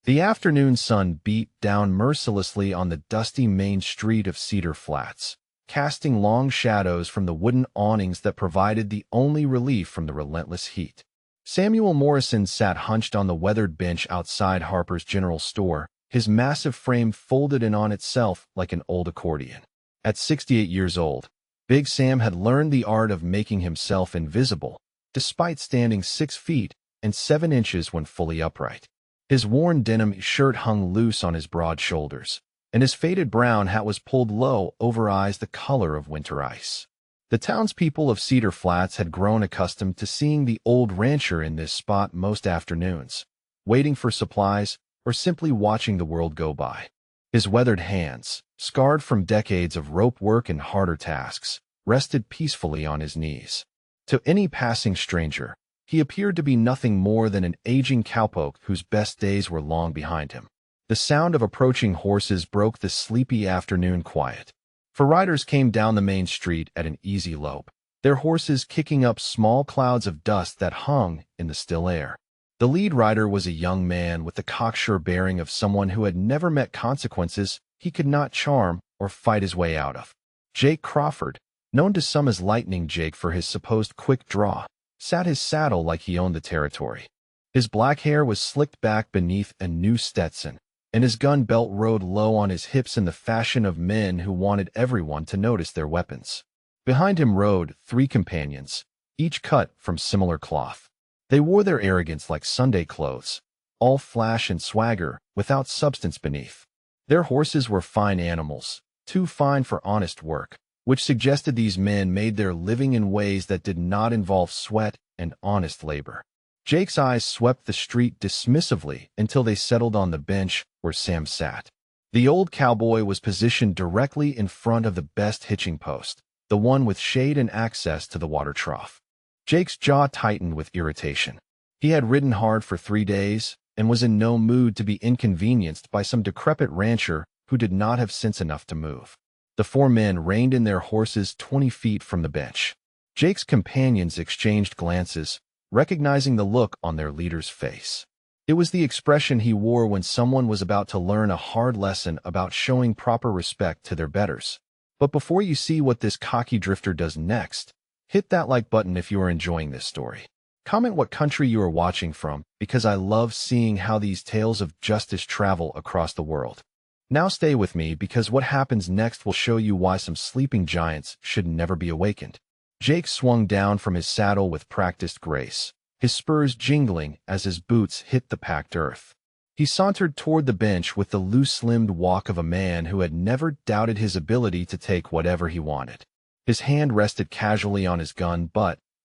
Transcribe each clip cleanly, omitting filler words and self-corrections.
The afternoon sun beat down mercilessly on the dusty main street of Cedar Flats, casting long shadows from the wooden awnings that provided the only relief from the relentless heat. Samuel Morrison sat hunched on the weathered bench outside Harper's General Store, his massive frame folded in on itself like an old accordion. At 68 years old, Big Sam had learned the art of making himself invisible, despite standing 6 feet and 7 inches when fully upright. His worn denim shirt hung loose on his broad shoulders, and his faded brown hat was pulled low over eyes the color of winter ice. The townspeople of Cedar Flats had grown accustomed to seeing the old rancher in this spot most afternoons, waiting for supplies or simply watching the world go by. His weathered hands, scarred from decades of rope work and harder tasks, rested peacefully on his knees. To any passing stranger, he appeared to be nothing more than an aging cowpoke whose best days were long behind him. The sound of approaching horses broke the sleepy afternoon quiet. For riders came down the main street at an easy lope, their horses kicking up small clouds of dust that hung in the still air. The lead rider was a young man with the cocksure bearing of someone who had never met consequences he could not charm or fight his way out of. Jake Crawford, known to some as Lightning Jake for his supposed quick draw, sat his saddle like he owned the territory. His black hair was slicked back beneath a new Stetson, and his gun belt rode low on his hips in the fashion of men who wanted everyone to notice their weapons. Behind him rode 3 companions, each cut from similar cloth. They wore their arrogance like Sunday clothes, all flash and swagger, without substance beneath. Their horses were fine animals, too fine for honest work, which suggested these men made their living in ways that did not involve sweat and honest labor. Jake's eyes swept the street dismissively until they settled on the bench where Sam sat. The old cowboy was positioned directly in front of the best hitching post, the one with shade and access to the water trough. Jake's jaw tightened with irritation. He had ridden hard for 3 days and was in no mood to be inconvenienced by some decrepit rancher who did not have sense enough to move. The 4 men reined in their horses 20 feet from the bench. Jake's companions exchanged glances, recognizing the look on their leader's face. It was the expression he wore when someone was about to learn a hard lesson about showing proper respect to their betters. But before you see what this cocky drifter does next, hit that like button if you are enjoying this story. Comment what country you are watching from, because I love seeing how these tales of justice travel across the world. Now stay with me because what happens next will show you why some sleeping giants should never be awakened. Jake swung down from his saddle with practiced grace, his spurs jingling as his boots hit the packed earth. He sauntered toward the bench with the loose-limbed walk of a man who had never doubted his ability to take whatever he wanted. His hand rested casually on his gun,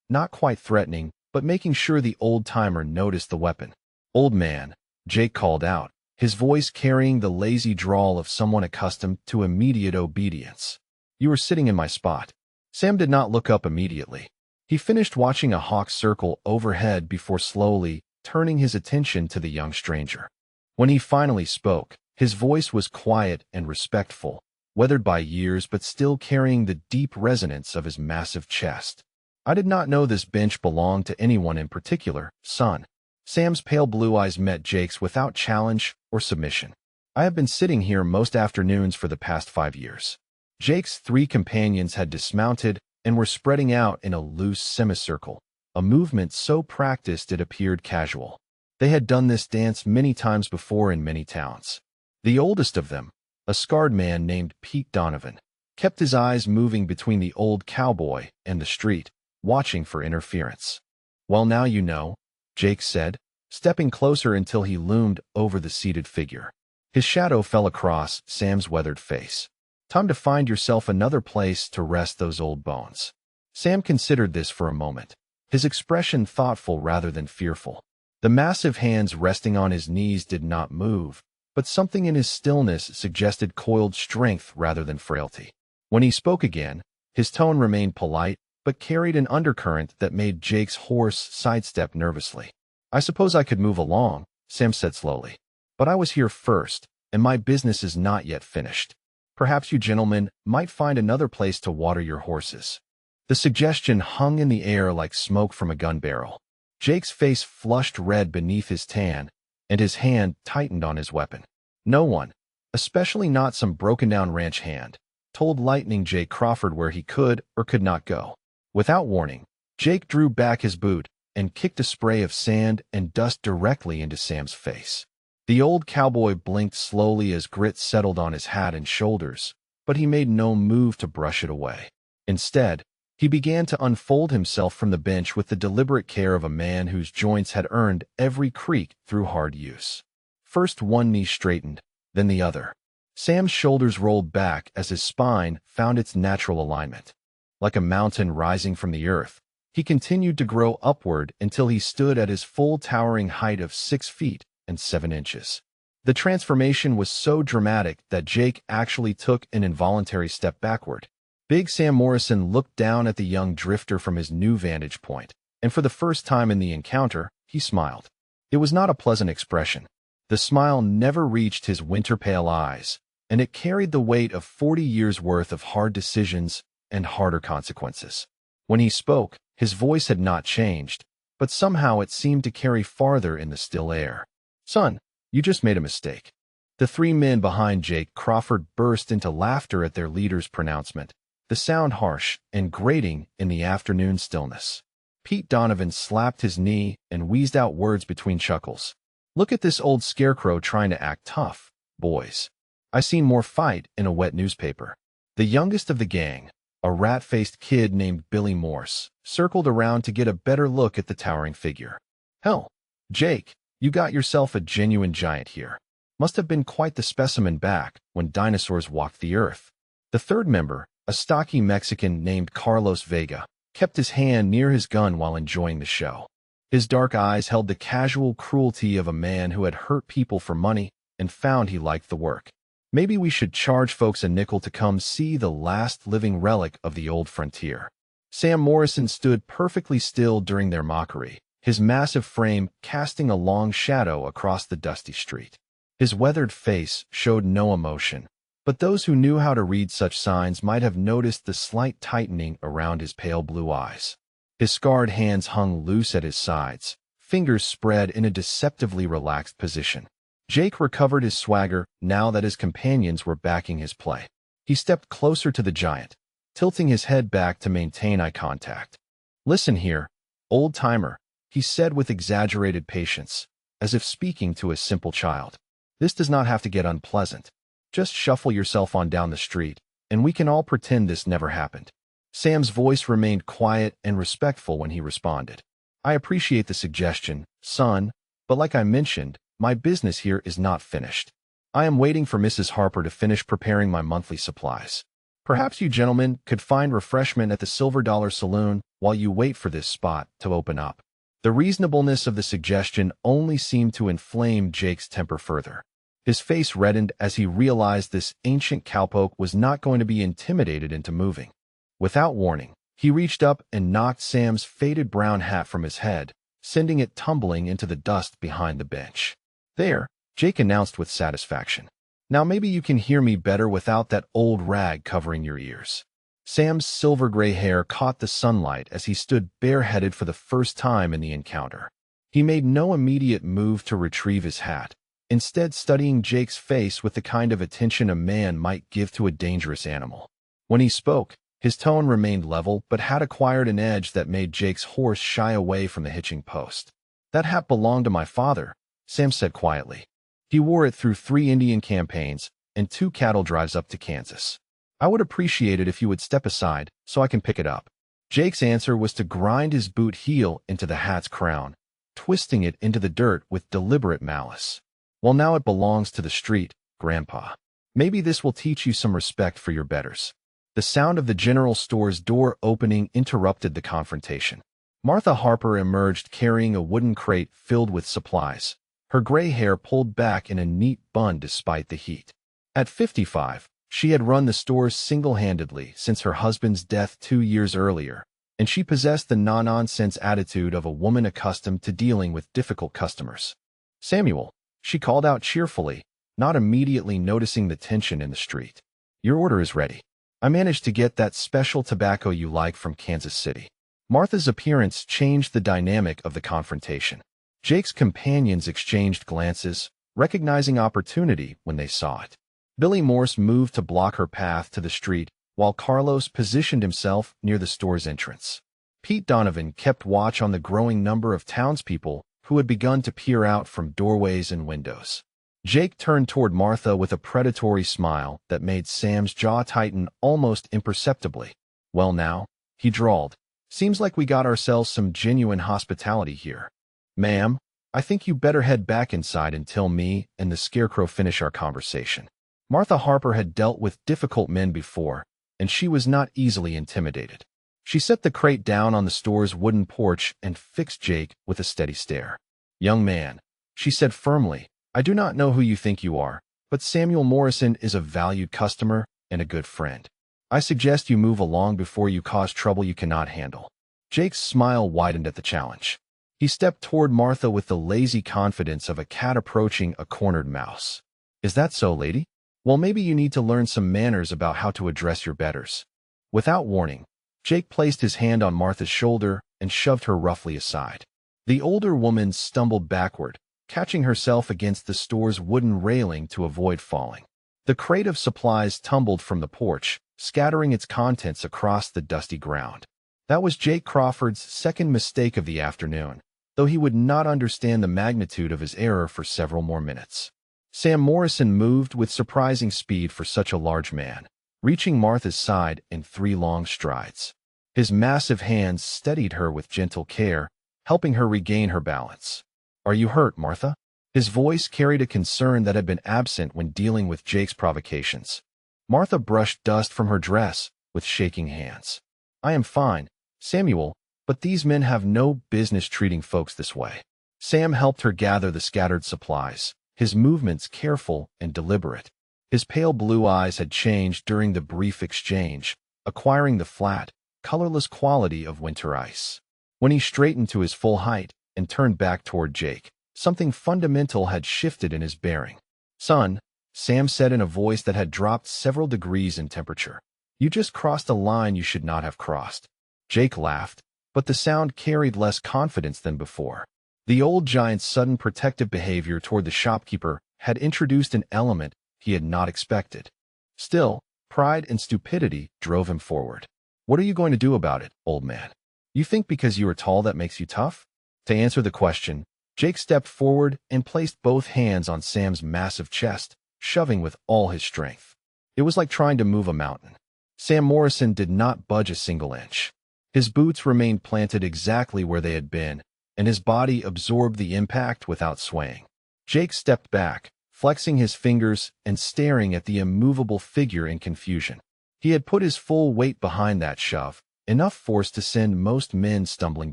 not quite threatening, but making sure the old-timer noticed the weapon. "Old man," Jake called out, his voice carrying the lazy drawl of someone accustomed to immediate obedience. "You were sitting in my spot." Sam did not look up immediately. He finished watching a hawk circle overhead before slowly turning his attention to the young stranger. When he finally spoke, his voice was quiet and respectful, weathered by years but still carrying the deep resonance of his massive chest. "I did not know this bench belonged to anyone in particular, son." Sam's pale blue eyes met Jake's without challenge or submission. "I have been sitting here most afternoons for the past 5 years." Jake's 3 companions had dismounted and were spreading out in a loose semicircle, a movement so practiced it appeared casual. They had done this dance many times before in many towns. The oldest of them, a scarred man named Pete Donovan, kept his eyes moving between the old cowboy and the street, watching for interference. "Well, now you know," Jake said, stepping closer until he loomed over the seated figure. His shadow fell across Sam's weathered face. "Time to find yourself another place to rest those old bones." Sam considered this for a moment, his expression thoughtful rather than fearful. The massive hands resting on his knees did not move, but something in his stillness suggested coiled strength rather than frailty. When he spoke again, his tone remained polite, but carried an undercurrent that made Jake's horse sidestep nervously. "I suppose I could move along," Sam said slowly. "But I was here first, and my business is not yet finished. Perhaps you gentlemen might find another place to water your horses." The suggestion hung in the air like smoke from a gun barrel. Jake's face flushed red beneath his tan, and his hand tightened on his weapon. No one, especially not some broken-down ranch hand, told Lightning Jake Crawford where he could or could not go. Without warning, Jake drew back his boot and kicked a spray of sand and dust directly into Sam's face. The old cowboy blinked slowly as grit settled on his hat and shoulders, but he made no move to brush it away. Instead, he began to unfold himself from the bench with the deliberate care of a man whose joints had earned every creak through hard use. First one knee straightened, then the other. Sam's shoulders rolled back as his spine found its natural alignment. Like a mountain rising from the earth, he continued to grow upward until he stood at his full towering height of 6 feet and 7 inches. The transformation was so dramatic that Jake actually took an involuntary step backward. Big Sam Morrison looked down at the young drifter from his new vantage point, and for the first time in the encounter, he smiled. It was not a pleasant expression. The smile never reached his winter-pale eyes, and it carried the weight of 40 years' worth of hard decisions and harder consequences. When he spoke, his voice had not changed, but somehow it seemed to carry farther in the still air. "Son, you just made a mistake." The 3 men behind Jake Crawford burst into laughter at their leader's pronouncement, the sound harsh and grating in the afternoon stillness. Pete Donovan slapped his knee and wheezed out words between chuckles. "Look at this old scarecrow trying to act tough, boys. I seen more fight in a wet newspaper." The youngest of the gang, a rat-faced kid named Billy Morse, circled around to get a better look at the towering figure. "Hell, Jake, you got yourself a genuine giant here. Must have been quite the specimen back when dinosaurs walked the earth." The third member, a stocky Mexican named Carlos Vega, kept his hand near his gun while enjoying the show. His dark eyes held the casual cruelty of a man who had hurt people for money and found he liked the work. "Maybe we should charge folks a nickel to come see the last living relic of the old frontier." Sam Morrison stood perfectly still during their mockery, his massive frame casting a long shadow across the dusty street. His weathered face showed no emotion, but those who knew how to read such signs might have noticed the slight tightening around his pale blue eyes. His scarred hands hung loose at his sides, fingers spread in a deceptively relaxed position. Jake recovered his swagger now that his companions were backing his play. He stepped closer to the giant, tilting his head back to maintain eye contact. "Listen here, old-timer," he said with exaggerated patience, as if speaking to a simple child. "This does not have to get unpleasant. Just shuffle yourself on down the street, and we can all pretend this never happened." Sam's voice remained quiet and respectful when he responded. "I appreciate the suggestion, son, but like I mentioned, my business here is not finished. I am waiting for Mrs. Harper to finish preparing my monthly supplies. Perhaps you gentlemen could find refreshment at the Silver Dollar Saloon while you wait for this spot to open up." The reasonableness of the suggestion only seemed to inflame Jake's temper further. His face reddened as he realized this ancient cowpoke was not going to be intimidated into moving. Without warning, he reached up and knocked Sam's faded brown hat from his head, sending it tumbling into the dust behind the bench. "There," Jake announced with satisfaction. "Now maybe you can hear me better without that old rag covering your ears." Sam's silver-gray hair caught the sunlight as he stood bareheaded for the first time in the encounter. He made no immediate move to retrieve his hat, instead studying Jake's face with the kind of attention a man might give to a dangerous animal. When he spoke, his tone remained level but had acquired an edge that made Jake's horse shy away from the hitching post. "That hat belonged to my father," Sam said quietly. "He wore it through 3 Indian campaigns and 2 cattle drives up to Kansas. I would appreciate it if you would step aside so I can pick it up." Jake's answer was to grind his boot heel into the hat's crown, twisting it into the dirt with deliberate malice. "Well, now it belongs to the street, Grandpa. Maybe this will teach you some respect for your betters." The sound of the general store's door opening interrupted the confrontation. Martha Harper emerged carrying a wooden crate filled with supplies, her gray hair pulled back in a neat bun despite the heat. At 55, she had run the stores single-handedly since her husband's death 2 years earlier, and she possessed the no-nonsense attitude of a woman accustomed to dealing with difficult customers. "Samuel," she called out cheerfully, not immediately noticing the tension in the street. "Your order is ready. I managed to get that special tobacco you like from Kansas City." Martha's appearance changed the dynamic of the confrontation. Jake's companions exchanged glances, recognizing opportunity when they saw it. Billy Morse moved to block her path to the street, while Carlos positioned himself near the store's entrance. Pete Donovan kept watch on the growing number of townspeople who had begun to peer out from doorways and windows. Jake turned toward Martha with a predatory smile that made Sam's jaw tighten almost imperceptibly. "Well now," he drawled, "seems like we got ourselves some genuine hospitality here. Ma'am, I think you better head back inside until me and the Scarecrow finish our conversation." Martha Harper had dealt with difficult men before, and she was not easily intimidated. She set the crate down on the store's wooden porch and fixed Jake with a steady stare. "Young man," she said firmly, "I do not know who you think you are, but Samuel Morrison is a valued customer and a good friend. I suggest you move along before you cause trouble you cannot handle." Jake's smile widened at the challenge. He stepped toward Martha with the lazy confidence of a cat approaching a cornered mouse. "Is that so, lady? Well, maybe you need to learn some manners about how to address your betters." Without warning, Jake placed his hand on Martha's shoulder and shoved her roughly aside. The older woman stumbled backward, catching herself against the store's wooden railing to avoid falling. The crate of supplies tumbled from the porch, scattering its contents across the dusty ground. That was Jake Crawford's second mistake of the afternoon, though he would not understand the magnitude of his error for several more minutes. Sam Morrison moved with surprising speed for such a large man, reaching Martha's side in 3 long strides. His massive hands steadied her with gentle care, helping her regain her balance. "Are you hurt, Martha?" His voice carried a concern that had been absent when dealing with Jake's provocations. Martha brushed dust from her dress with shaking hands. "I am fine, Samuel, but these men have no business treating folks this way." Sam helped her gather the scattered supplies, his movements careful and deliberate. His pale blue eyes had changed during the brief exchange, acquiring the flat, colorless quality of winter ice. When he straightened to his full height and turned back toward Jake, something fundamental had shifted in his bearing. "Son," Sam said in a voice that had dropped several degrees in temperature, "you just crossed a line you should not have crossed." Jake laughed, but the sound carried less confidence than before. The old giant's sudden protective behavior toward the shopkeeper had introduced an element he had not expected. Still, pride and stupidity drove him forward. "What are you going to do about it, old man? You think because you are tall that makes you tough?" To answer the question, Jake stepped forward and placed both hands on Sam's massive chest, shoving with all his strength. It was like trying to move a mountain. Sam Morrison did not budge a single inch. His boots remained planted exactly where they had been, and his body absorbed the impact without swaying. Jake stepped back, flexing his fingers and staring at the immovable figure in confusion. He had put his full weight behind that shove, enough force to send most men stumbling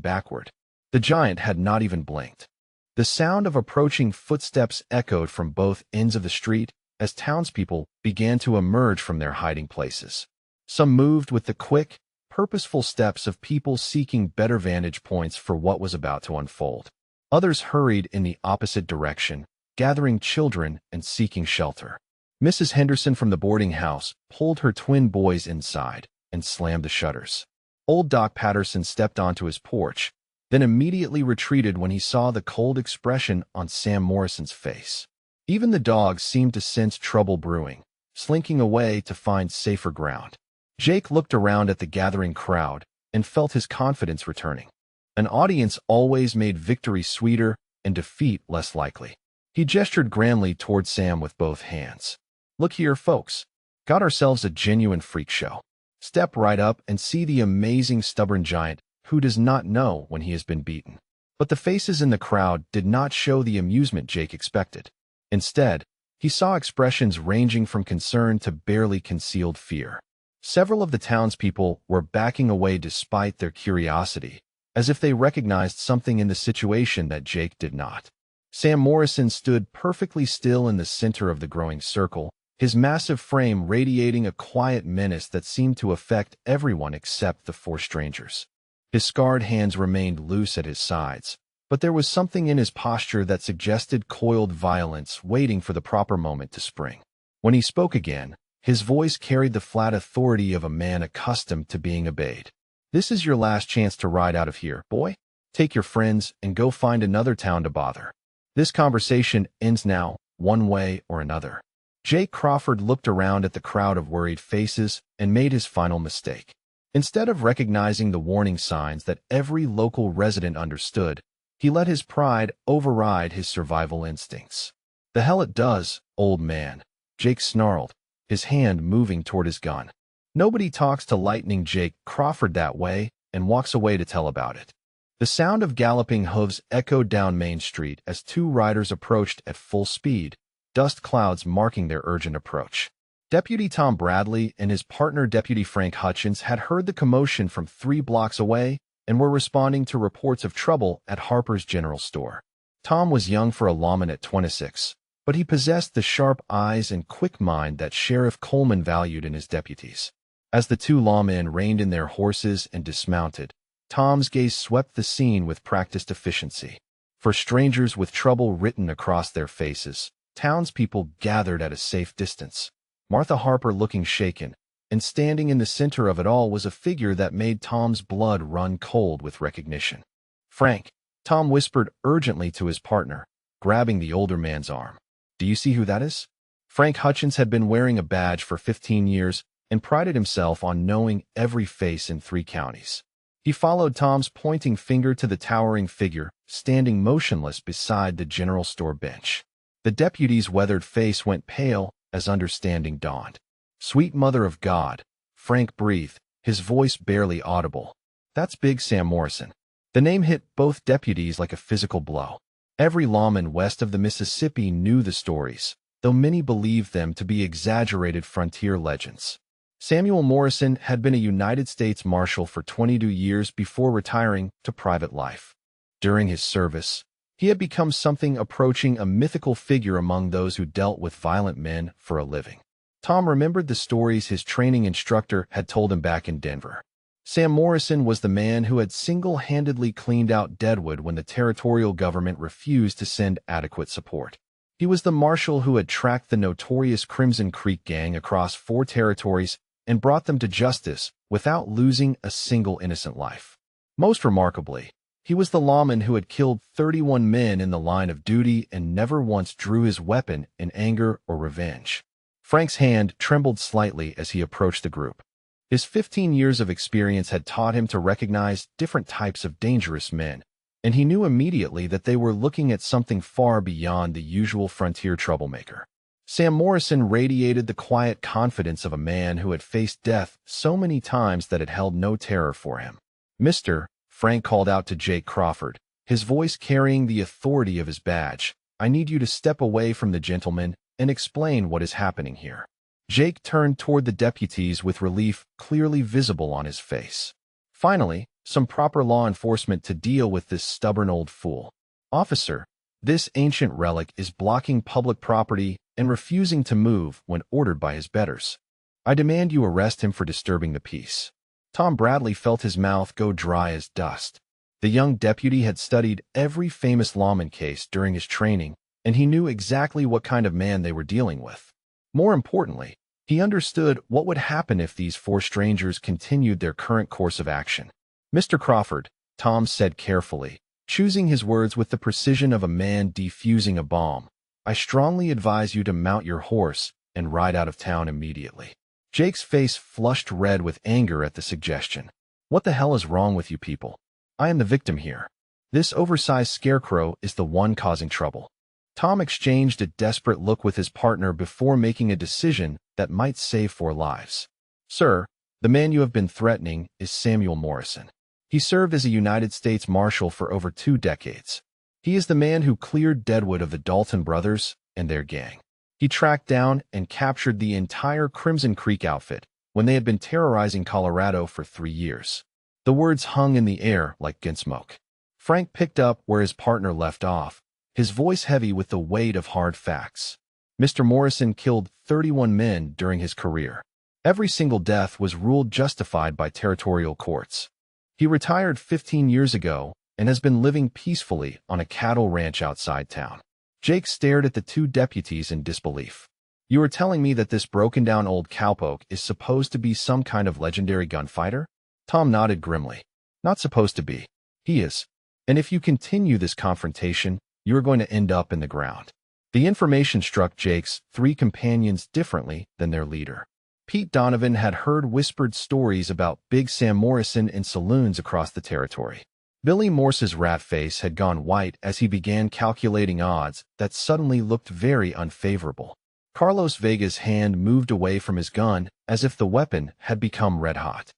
backward. The giant had not even blinked. The sound of approaching footsteps echoed from both ends of the street as townspeople began to emerge from their hiding places. Some moved with the quick, purposeful steps of people seeking better vantage points for what was about to unfold. Others hurried in the opposite direction, gathering children and seeking shelter. Mrs. Henderson from the boarding house pulled her twin boys inside and slammed the shutters. Old Doc Patterson stepped onto his porch, then immediately retreated when he saw the cold expression on Sam Morrison's face. Even the dogs seemed to sense trouble brewing, slinking away to find safer ground. Jake looked around at the gathering crowd and felt his confidence returning. An audience always made victory sweeter and defeat less likely. He gestured grandly toward Sam with both hands. "Look here, folks. Got ourselves a genuine freak show. Step right up and see the amazing stubborn giant who does not know when he has been beaten." But the faces in the crowd did not show the amusement Jake expected. Instead, he saw expressions ranging from concern to barely concealed fear. Several of the townspeople were backing away despite their curiosity, as if they recognized something in the situation that Jake did not. Sam Morrison stood perfectly still in the center of the growing circle, his massive frame radiating a quiet menace that seemed to affect everyone except the 4 strangers. His scarred hands remained loose at his sides, but there was something in his posture that suggested coiled violence waiting for the proper moment to spring. When he spoke again, his voice carried the flat authority of a man accustomed to being obeyed. "This is your last chance to ride out of here, boy. Take your friends and go find another town to bother. This conversation ends now, one way or another. Jake Crawford looked around at the crowd of worried faces and made his final mistake. Instead of recognizing the warning signs that every local resident understood, he let his pride override his survival instincts. "The hell it does, old man," Jake snarled, his hand moving toward his gun. Nobody talks to Lightning Jake Crawford that way and walks away to tell about it. The sound of galloping hooves echoed down Main Street as two riders approached at full speed, dust clouds marking their urgent approach. Deputy Tom Bradley and his partner Deputy Frank Hutchins had heard the commotion from 3 blocks away and were responding to reports of trouble at Harper's General Store. Tom was young for a lawman at 26, but he possessed the sharp eyes and quick mind that Sheriff Coleman valued in his deputies. As the 2 lawmen reined in their horses and dismounted, Tom's gaze swept the scene with practiced efficiency. For strangers with trouble written across their faces, townspeople gathered at a safe distance. Martha Harper looking shaken, and standing in the center of it all was a figure that made Tom's blood run cold with recognition. "Frank," Tom whispered urgently to his partner, grabbing the older man's arm. "Do you see who that is?" Frank Hutchins had been wearing a badge for 15 years and prided himself on knowing every face in 3 counties. He followed Tom's pointing finger to the towering figure, standing motionless beside the general store bench. The deputy's weathered face went pale as understanding dawned. "Sweet Mother of God," Frank breathed, his voice barely audible. "That's Big Sam Morrison." The name hit both deputies like a physical blow. Every lawman west of the Mississippi knew the stories, though many believed them to be exaggerated frontier legends. Samuel Morrison had been a United States Marshal for 22 years before retiring to private life. During his service, he had become something approaching a mythical figure among those who dealt with violent men for a living. Tom remembered the stories his training instructor had told him back in Denver. Sam Morrison was the man who had single-handedly cleaned out Deadwood when the territorial government refused to send adequate support. He was the marshal who had tracked the notorious Crimson Creek Gang across 4 territories and brought them to justice without losing a single innocent life. Most remarkably, he was the lawman who had killed 31 men in the line of duty and never once drew his weapon in anger or revenge. Frank's hand trembled slightly as he approached the group. His 15 years of experience had taught him to recognize different types of dangerous men, and he knew immediately that they were looking at something far beyond the usual frontier troublemaker. Sam Morrison radiated the quiet confidence of a man who had faced death so many times that it held no terror for him. "Mr." Frank called out to Jake Crawford, his voice carrying the authority of his badge, "I need you to step away from the gentleman and explain what is happening here." Jake turned toward the deputies with relief clearly visible on his face. Finally, some proper law enforcement to deal with this stubborn old fool. "Officer, this ancient relic is blocking public property and refusing to move when ordered by his betters. I demand you arrest him for disturbing the peace." Tom Bradley felt his mouth go dry as dust. The young deputy had studied every famous lawman case during his training, and he knew exactly what kind of man they were dealing with. More importantly, he understood what would happen if these 4 strangers continued their current course of action. "Mr. Crawford," Tom said carefully, choosing his words with the precision of a man defusing a bomb, "I strongly advise you to mount your horse and ride out of town immediately." Jake's face flushed red with anger at the suggestion. "What the hell is wrong with you people? I am the victim here. This oversized scarecrow is the one causing trouble." Tom exchanged a desperate look with his partner before making a decision that might save 4 lives. "Sir, the man you have been threatening is Samuel Morrison. He served as a United States Marshal for over 2 decades. He is the man who cleared Deadwood of the Dalton brothers and their gang. He tracked down and captured the entire Crimson Creek outfit when they had been terrorizing Colorado for 3 years." The words hung in the air like gunsmoke. Frank picked up where his partner left off, his voice heavy with the weight of hard facts. "Mr. Morrison killed 31 men during his career. Every single death was ruled justified by territorial courts. He retired 15 years ago and has been living peacefully on a cattle ranch outside town." Jake stared at the 2 deputies in disbelief. "You are telling me that this broken-down old cowpoke is supposed to be some kind of legendary gunfighter?" Tom nodded grimly. "Not supposed to be. He is. And if you continue this confrontation, you are going to end up in the ground. The information struck Jake's 3 companions differently than their leader. Pete Donovan had heard whispered stories about Big Sam Morrison in saloons across the territory. Billy Morse's rat face had gone white as he began calculating odds that suddenly looked very unfavorable. Carlos Vega's hand moved away from his gun as if the weapon had become red-hot.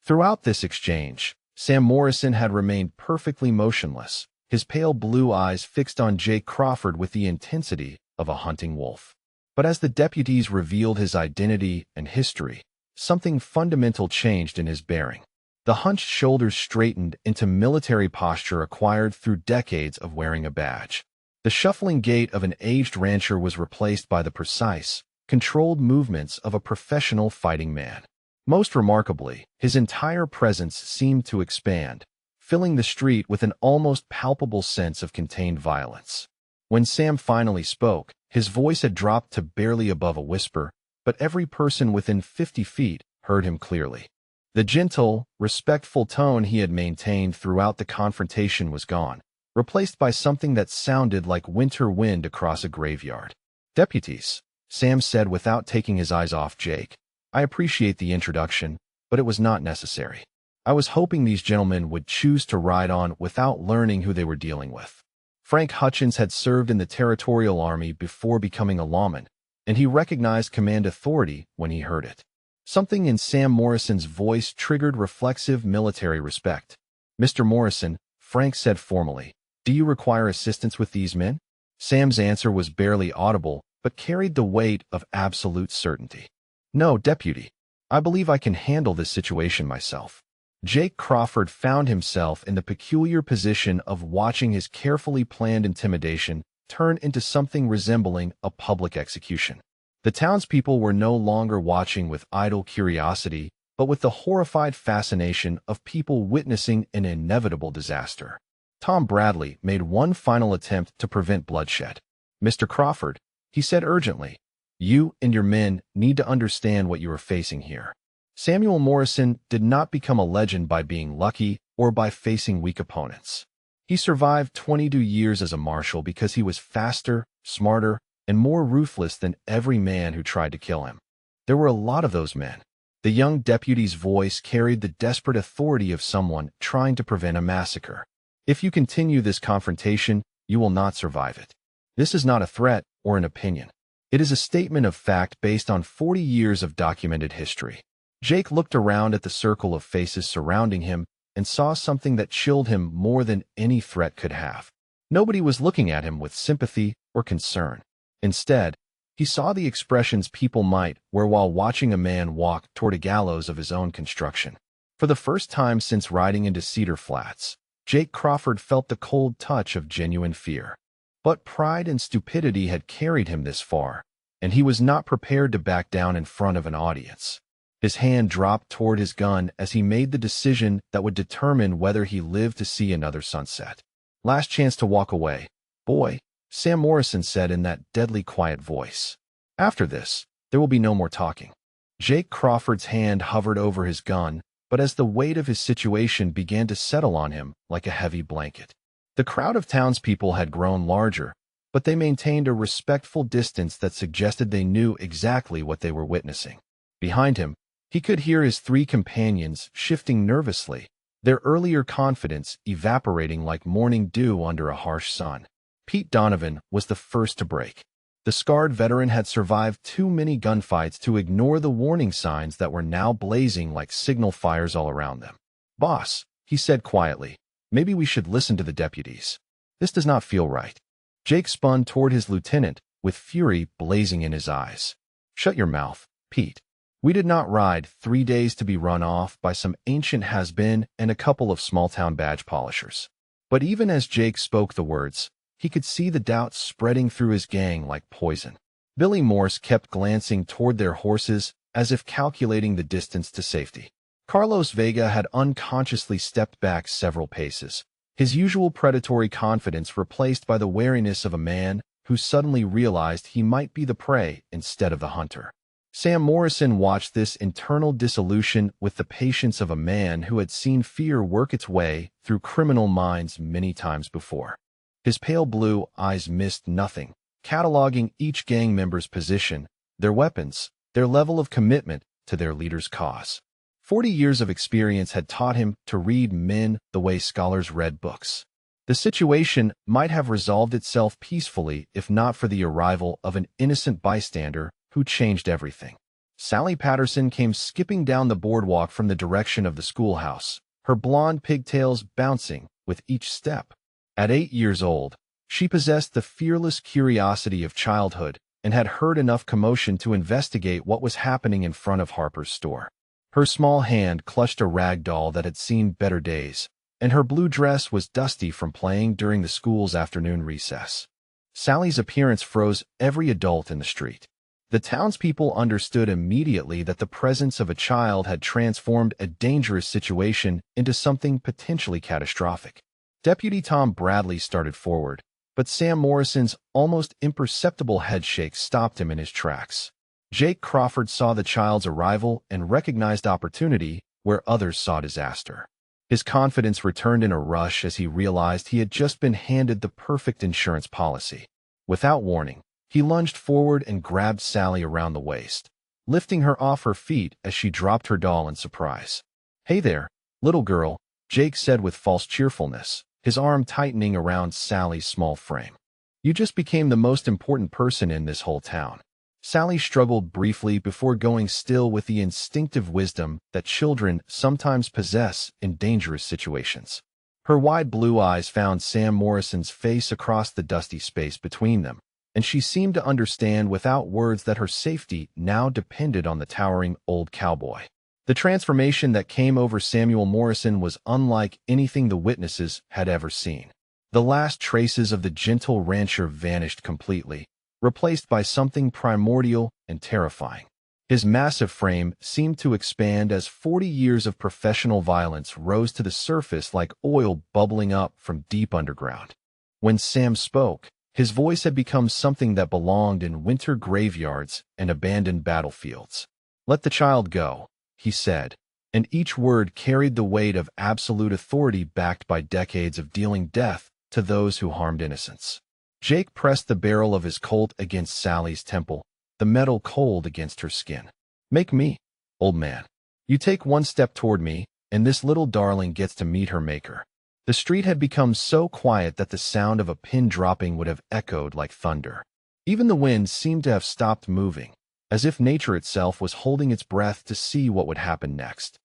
Throughout this exchange, Sam Morrison had remained perfectly motionless, his pale blue eyes fixed on Jake Crawford with the intensity of a hunting wolf. But as the deputies revealed his identity and history, something fundamental changed in his bearing. The hunched shoulders straightened into military posture acquired through decades of wearing a badge. The shuffling gait of an aged rancher was replaced by the precise, controlled movements of a professional fighting man. Most remarkably, his entire presence seemed to expand, filling the street with an almost palpable sense of contained violence. When Sam finally spoke, his voice had dropped to barely above a whisper, but every person within 50 feet heard him clearly. The gentle, respectful tone he had maintained throughout the confrontation was gone, replaced by something that sounded like winter wind across a graveyard. "Deputies," Sam said without taking his eyes off Jake. "I appreciate the introduction, but it was not necessary. I was hoping these gentlemen would choose to ride on without learning who they were dealing with." Frank Hutchins had served in the Territorial Army before becoming a lawman, and he recognized command authority when he heard it. Something in Sam Morrison's voice triggered reflexive military respect. "Mr. Morrison," Frank said formally, "do you require assistance with these men?" Sam's answer was barely audible, but carried the weight of absolute certainty. "No, Deputy. I believe I can handle this situation myself." Jake Crawford found himself in the peculiar position of watching his carefully planned intimidation turn into something resembling a public execution. The townspeople were no longer watching with idle curiosity, but with the horrified fascination of people witnessing an inevitable disaster. Tom Bradley made one final attempt to prevent bloodshed. "Mr. Crawford," he said urgently, "you and your men need to understand what you are facing here." Samuel Morrison did not become a legend by being lucky or by facing weak opponents. He survived 22 years as a marshal because he was faster, smarter, and more ruthless than every man who tried to kill him. There were a lot of those men. The young deputy's voice carried the desperate authority of someone trying to prevent a massacre. "If you continue this confrontation, you will not survive it. This is not a threat or an opinion. It is a statement of fact based on 40 years of documented history." Jake looked around at the circle of faces surrounding him and saw something that chilled him more than any threat could have. Nobody was looking at him with sympathy or concern. Instead, he saw the expressions people might wear while watching a man walk toward a gallows of his own construction. For the first time since riding into Cedar Flats, Jake Crawford felt the cold touch of genuine fear. But pride and stupidity had carried him this far, and he was not prepared to back down in front of an audience. His hand dropped toward his gun as he made the decision that would determine whether he lived to see another sunset. "Last chance to walk away, boy," Sam Morrison said in that deadly quiet voice. "After this, there will be no more talking." Jake Crawford's hand hovered over his gun, but as the weight of his situation began to settle on him like a heavy blanket. The crowd of townspeople had grown larger, but they maintained a respectful distance that suggested they knew exactly what they were witnessing. Behind him, he could hear his 3 companions shifting nervously, their earlier confidence evaporating like morning dew under a harsh sun. Pete Donovan was the first to break. The scarred veteran had survived too many gunfights to ignore the warning signs that were now blazing like signal fires all around them. "Boss," he said quietly, "maybe we should listen to the deputies. This does not feel right." Jake spun toward his lieutenant, with fury blazing in his eyes. "Shut your mouth, Pete. We did not ride 3 days to be run off by some ancient has-been and a couple of small-town badge polishers." But even as Jake spoke the words, he could see the doubts spreading through his gang like poison. Billy Morse kept glancing toward their horses as if calculating the distance to safety. Carlos Vega had unconsciously stepped back several paces, his usual predatory confidence replaced by the wariness of a man who suddenly realized he might be the prey instead of the hunter. Sam Morrison watched this internal dissolution with the patience of a man who had seen fear work its way through criminal minds many times before. His pale blue eyes missed nothing, cataloging each gang member's position, their weapons, their level of commitment to their leader's cause. 40 years of experience had taught him to read men the way scholars read books. The situation might have resolved itself peacefully if not for the arrival of an innocent bystander who changed everything. Sally Patterson came skipping down the boardwalk from the direction of the schoolhouse, her blonde pigtails bouncing with each step. At 8 years old, she possessed the fearless curiosity of childhood and had heard enough commotion to investigate what was happening in front of Harper's store. Her small hand clutched a rag doll that had seen better days, and her blue dress was dusty from playing during the school's afternoon recess. Sally's appearance froze every adult in the street. The townspeople understood immediately that the presence of a child had transformed a dangerous situation into something potentially catastrophic. Deputy Tom Bradley started forward, but Sam Morrison's almost imperceptible headshake stopped him in his tracks. Jake Crawford saw the child's arrival and recognized opportunity where others saw disaster. His confidence returned in a rush as he realized he had just been handed the perfect insurance policy. Without warning, he lunged forward and grabbed Sally around the waist, lifting her off her feet as she dropped her doll in surprise. "Hey there, little girl," Jake said with false cheerfulness, his arm tightening around Sally's small frame. "You just became the most important person in this whole town." Sally struggled briefly before going still with the instinctive wisdom that children sometimes possess in dangerous situations. Her wide blue eyes found Sam Morrison's face across the dusty space between them, and she seemed to understand without words that her safety now depended on the towering old cowboy. The transformation that came over Samuel Morrison was unlike anything the witnesses had ever seen. The last traces of the gentle rancher vanished completely, replaced by something primordial and terrifying. His massive frame seemed to expand as 40 years of professional violence rose to the surface like oil bubbling up from deep underground. When Sam spoke, his voice had become something that belonged in winter graveyards and abandoned battlefields. "Let the child go," he said, and each word carried the weight of absolute authority backed by decades of dealing death to those who harmed innocents. Jake pressed the barrel of his Colt against Sally's temple, the metal cold against her skin. "Make me, old man. You take one step toward me, and this little darling gets to meet her maker." The street had become so quiet that the sound of a pin dropping would have echoed like thunder. Even the wind seemed to have stopped moving, as if nature itself was holding its breath to see what would happen next.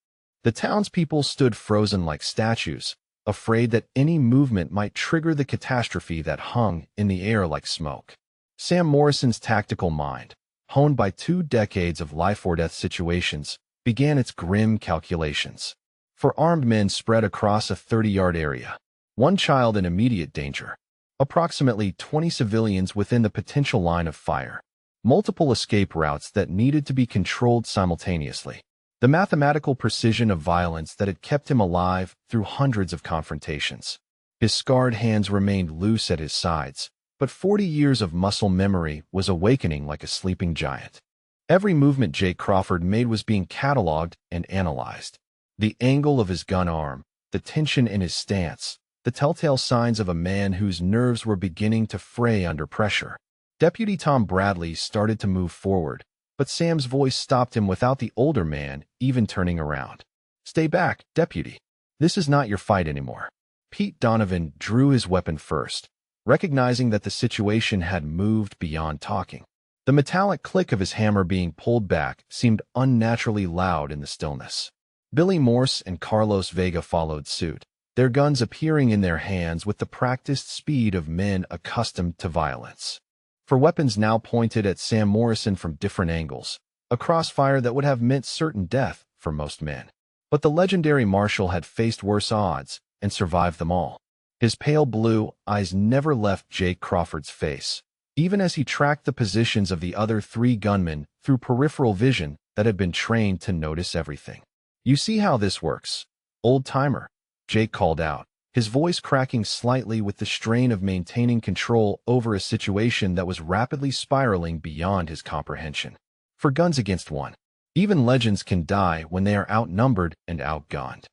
The townspeople stood frozen like statues, afraid that any movement might trigger the catastrophe that hung in the air like smoke. Sam Morrison's tactical mind, honed by 2 decades of life-or-death situations, began its grim calculations. 4 armed men spread across a 30-yard area, 1 child in immediate danger, approximately 20 civilians within the potential line of fire, multiple escape routes that needed to be controlled simultaneously. The mathematical precision of violence that had kept him alive through hundreds of confrontations. His scarred hands remained loose at his sides, but 40 years of muscle memory was awakening like a sleeping giant. Every movement Jake Crawford made was being cataloged and analyzed. The angle of his gun arm, the tension in his stance, the telltale signs of a man whose nerves were beginning to fray under pressure. Deputy Tom Bradley started to move forward, but Sam's voice stopped him without the older man even turning around. "Stay back, deputy. This is not your fight anymore." Pete Donovan drew his weapon first, recognizing that the situation had moved beyond talking. The metallic click of his hammer being pulled back seemed unnaturally loud in the stillness. Billy Morse and Carlos Vega followed suit, their guns appearing in their hands with the practiced speed of men accustomed to violence. For weapons now pointed at Sam Morrison from different angles, a crossfire that would have meant certain death for most men. But the legendary marshal had faced worse odds and survived them all. His pale blue eyes never left Jake Crawford's face, even as he tracked the positions of the other 3 gunmen through peripheral vision that had been trained to notice everything. "You see how this works, old-timer," Jake called out, his voice cracking slightly with the strain of maintaining control over a situation that was rapidly spiraling beyond his comprehension. For guns against one. Even legends can die when they are outnumbered and outgunned.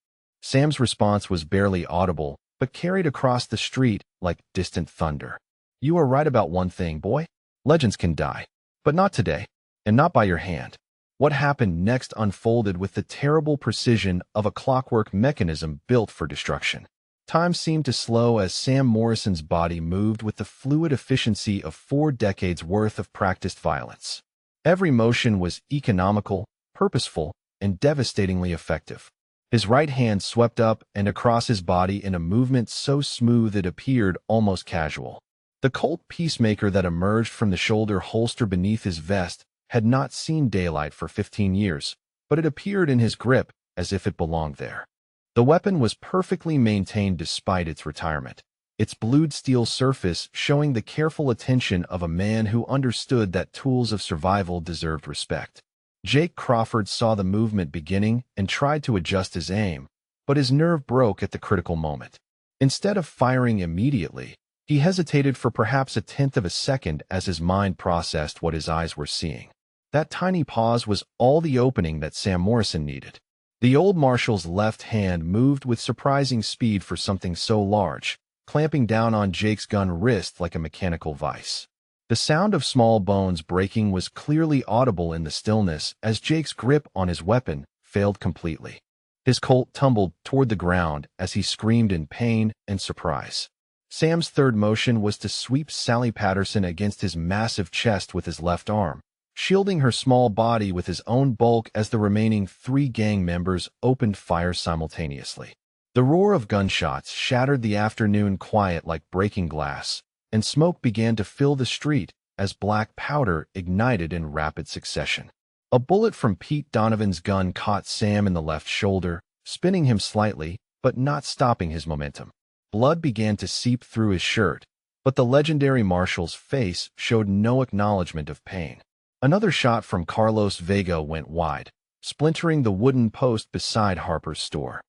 Sam's response was barely audible, but carried across the street like distant thunder. You are right about one thing, boy. Legends can die. But not today, and not by your hand. What happened next unfolded with the terrible precision of a clockwork mechanism built for destruction. Time seemed to slow as Sam Morrison's body moved with the fluid efficiency of 4 decades worth of practiced violence. Every motion was economical, purposeful, and devastatingly effective. His right hand swept up and across his body in a movement so smooth it appeared almost casual. The Colt Peacemaker that emerged from the shoulder holster beneath his vest had not seen daylight for 15 years, but it appeared in his grip as if it belonged there. The weapon was perfectly maintained despite its retirement, its blued steel surface showing the careful attention of a man who understood that tools of survival deserved respect. Jake Crawford saw the movement beginning and tried to adjust his aim, but his nerve broke at the critical moment. Instead of firing immediately, he hesitated for perhaps a tenth of a second as his mind processed what his eyes were seeing. That tiny pause was all the opening that Sam Morrison needed. The old marshal's left hand moved with surprising speed for something so large, clamping down on Jake's gun wrist like a mechanical vise. The sound of small bones breaking was clearly audible in the stillness as Jake's grip on his weapon failed completely. His Colt tumbled toward the ground as he screamed in pain and surprise. Sam's third motion was to sweep Sally Patterson against his massive chest with his left arm, shielding her small body with his own bulk as the remaining 3 gang members opened fire simultaneously. The roar of gunshots shattered the afternoon quiet like breaking glass, and smoke began to fill the street as black powder ignited in rapid succession. A bullet from Pete Donovan's gun caught Sam in the left shoulder, spinning him slightly, but not stopping his momentum. Blood began to seep through his shirt, but the legendary marshal's face showed no acknowledgement of pain. Another shot from Carlos Vega went wide, splintering the wooden post beside Harper's store.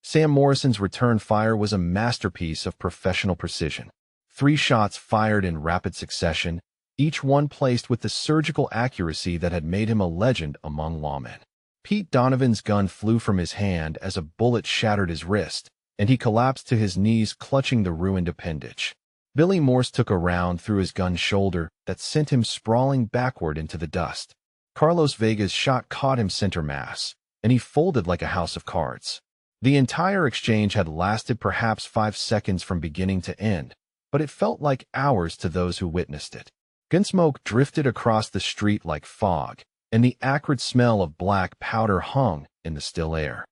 Sam Morrison's return fire was a masterpiece of professional precision. 3 shots fired in rapid succession, each one placed with the surgical accuracy that had made him a legend among lawmen. Pete Donovan's gun flew from his hand as a bullet shattered his wrist, and he collapsed to his knees clutching the ruined appendage. Billy Morse took a round through his gun's shoulder that sent him sprawling backward into the dust. Carlos Vega's shot caught him center mass, and he folded like a house of cards. The entire exchange had lasted perhaps 5 seconds from beginning to end, but it felt like hours to those who witnessed it. Gunsmoke drifted across the street like fog, and the acrid smell of black powder hung in the still air.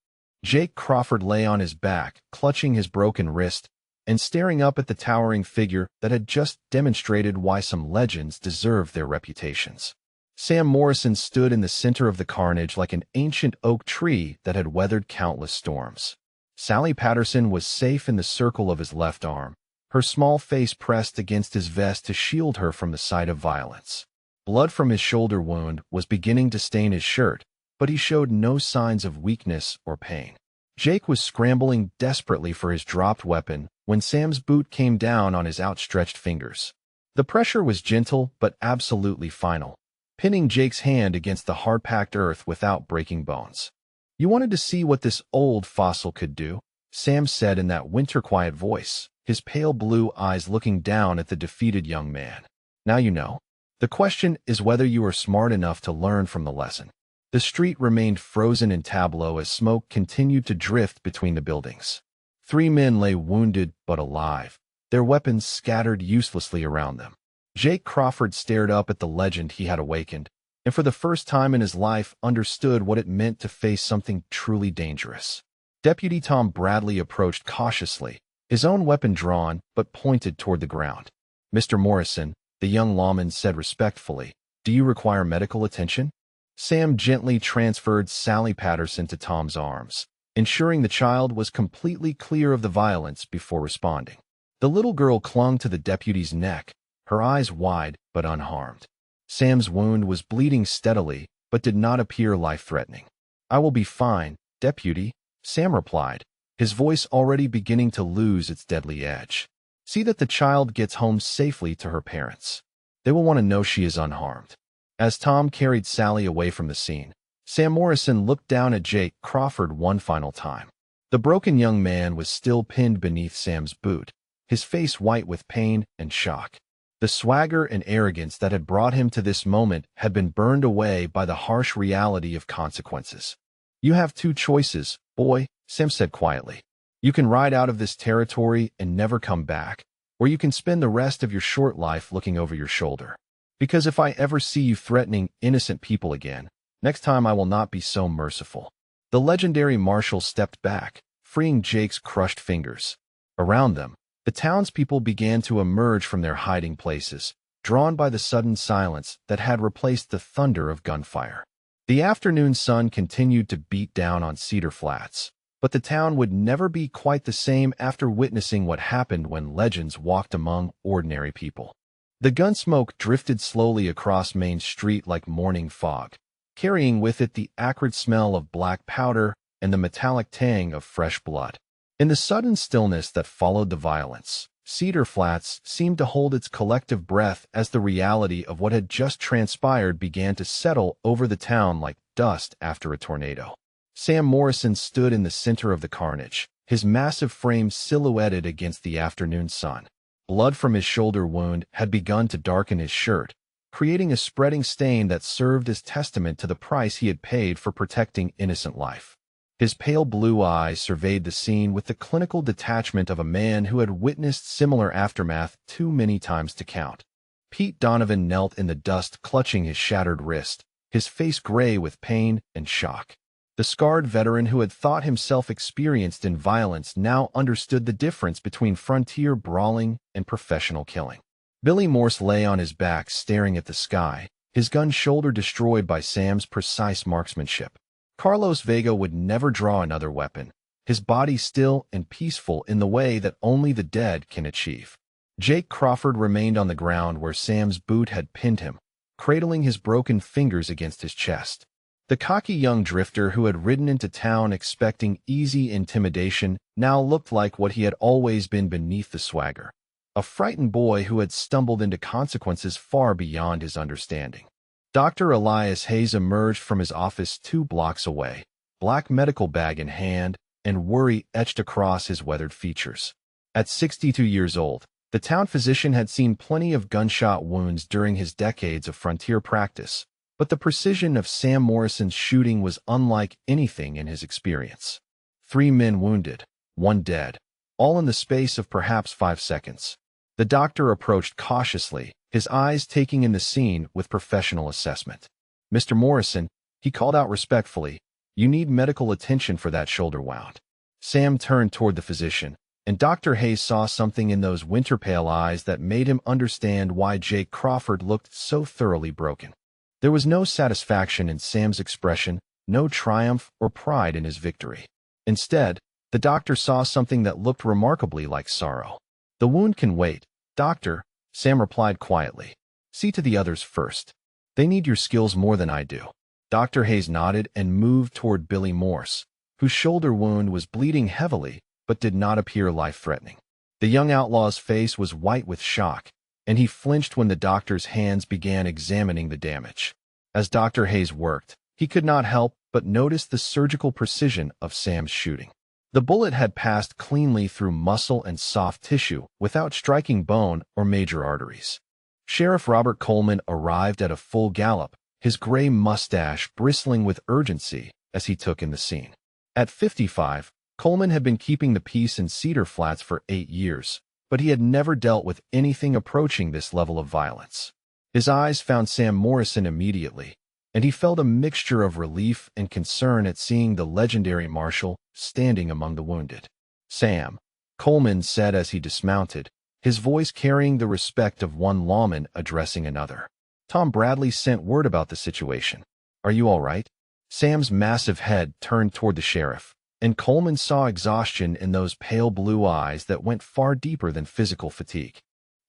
Jake Crawford lay on his back, clutching his broken wrist, and staring up at the towering figure that had just demonstrated why some legends deserve their reputations. Sam Morrison stood in the center of the carnage like an ancient oak tree that had weathered countless storms. Sally Patterson was safe in the circle of his left arm, her small face pressed against his vest to shield her from the sight of violence. Blood from his shoulder wound was beginning to stain his shirt, but he showed no signs of weakness or pain. Jake was scrambling desperately for his dropped weapon when Sam's boot came down on his outstretched fingers. The pressure was gentle but absolutely final, pinning Jake's hand against the hard-packed earth without breaking bones. You wanted to see what this old fossil could do, Sam said in that winter-quiet voice, his pale blue eyes looking down at the defeated young man. Now you know. The question is whether you are smart enough to learn from the lesson. The street remained frozen in tableau as smoke continued to drift between the buildings. 3 men lay wounded but alive, their weapons scattered uselessly around them. Jake Crawford stared up at the legend he had awakened, and for the first time in his life understood what it meant to face something truly dangerous. Deputy Tom Bradley approached cautiously, his own weapon drawn but pointed toward the ground. Mr. Morrison, the young lawman said respectfully, do you require medical attention? Sam gently transferred Sally Patterson to Tom's arms, ensuring the child was completely clear of the violence before responding. The little girl clung to the deputy's neck, her eyes wide but unharmed. Sam's wound was bleeding steadily but did not appear life-threatening. I will be fine, deputy, Sam replied, his voice already beginning to lose its deadly edge. See that the child gets home safely to her parents. They will want to know she is unharmed. As Tom carried Sally away from the scene, Sam Morrison looked down at Jake Crawford one final time. The broken young man was still pinned beneath Sam's boot, his face white with pain and shock. The swagger and arrogance that had brought him to this moment had been burned away by the harsh reality of consequences. "You have two choices, boy," Sam said quietly. "You can ride out of this territory and never come back, or you can spend the rest of your short life looking over your shoulder. Because if I ever see you threatening innocent people again, next time I will not be so merciful." The legendary marshal stepped back, freeing Jake's crushed fingers. Around them, the townspeople began to emerge from their hiding places, drawn by the sudden silence that had replaced the thunder of gunfire. The afternoon sun continued to beat down on Cedar Flats, but the town would never be quite the same after witnessing what happened when legends walked among ordinary people. The gun smoke drifted slowly across Main Street like morning fog, carrying with it the acrid smell of black powder and the metallic tang of fresh blood. In the sudden stillness that followed the violence, Cedar Flats seemed to hold its collective breath as the reality of what had just transpired began to settle over the town like dust after a tornado. Sam Morrison stood in the center of the carnage, his massive frame silhouetted against the afternoon sun. Blood from his shoulder wound had begun to darken his shirt, creating a spreading stain that served as testament to the price he had paid for protecting innocent life. His pale blue eyes surveyed the scene with the clinical detachment of a man who had witnessed similar aftermath too many times to count. Pete Donovan knelt in the dust, clutching his shattered wrist, his face gray with pain and shock. The scarred veteran who had thought himself experienced in violence now understood the difference between frontier brawling and professional killing. Billy Morse lay on his back staring at the sky, his gun shoulder destroyed by Sam's precise marksmanship. Carlos Vega would never draw another weapon, his body still and peaceful in the way that only the dead can achieve. Jake Crawford remained on the ground where Sam's boot had pinned him, cradling his broken fingers against his chest. The cocky young drifter who had ridden into town expecting easy intimidation now looked like what he had always been beneath the swagger. A frightened boy who had stumbled into consequences far beyond his understanding. Dr. Elias Hayes emerged from his office 2 blocks away, black medical bag in hand, and worry etched across his weathered features. At 62 years old, the town physician had seen plenty of gunshot wounds during his decades of frontier practice, but the precision of Sam Morrison's shooting was unlike anything in his experience. 3 men wounded, 1 dead, all in the space of perhaps 5 seconds. The doctor approached cautiously, his eyes taking in the scene with professional assessment. "Mr. Morrison," he called out respectfully, "you need medical attention for that shoulder wound." Sam turned toward the physician, and Dr. Hayes saw something in those winter-pale eyes that made him understand why Jake Crawford looked so thoroughly broken. There was no satisfaction in Sam's expression, no triumph or pride in his victory. Instead, the doctor saw something that looked remarkably like sorrow. "The wound can wait, doctor," Sam replied quietly. "See to the others first. They need your skills more than I do." Dr. Hayes nodded and moved toward Billy Morse, whose shoulder wound was bleeding heavily but did not appear life-threatening. The young outlaw's face was white with shock, and he flinched when the doctor's hands began examining the damage. As Dr. Hayes worked, he could not help but notice the surgical precision of Sam's shooting. The bullet had passed cleanly through muscle and soft tissue without striking bone or major arteries. Sheriff Robert Coleman arrived at a full gallop, his gray mustache bristling with urgency as he took in the scene. At 55, Coleman had been keeping the peace in Cedar Flats for 8 years, but he had never dealt with anything approaching this level of violence. His eyes found Sam Morrison immediately, and he felt a mixture of relief and concern at seeing the legendary marshal standing among the wounded. "Sam," Coleman said as he dismounted, his voice carrying the respect of one lawman addressing another. "Tom Bradley sent word about the situation. Are you all right?" Sam's massive head turned toward the sheriff, and Coleman saw exhaustion in those pale blue eyes that went far deeper than physical fatigue.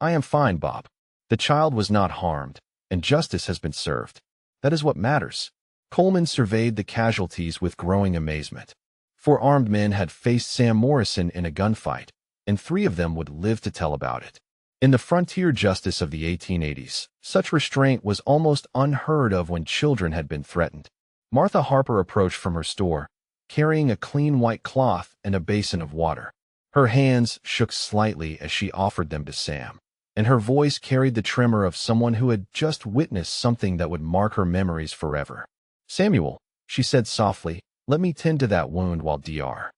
"I am fine, Bob. The child was not harmed, and justice has been served. That is what matters." Coleman surveyed the casualties with growing amazement. 4 armed men had faced Sam Morrison in a gunfight, and 3 of them would live to tell about it. In the frontier justice of the 1880s, such restraint was almost unheard of when children had been threatened. Martha Harper approached from her store, carrying a clean white cloth and a basin of water. Her hands shook slightly as she offered them to Sam, and her voice carried the tremor of someone who had just witnessed something that would mark her memories forever. "Samuel," she said softly, "let me tend to that wound while Dr.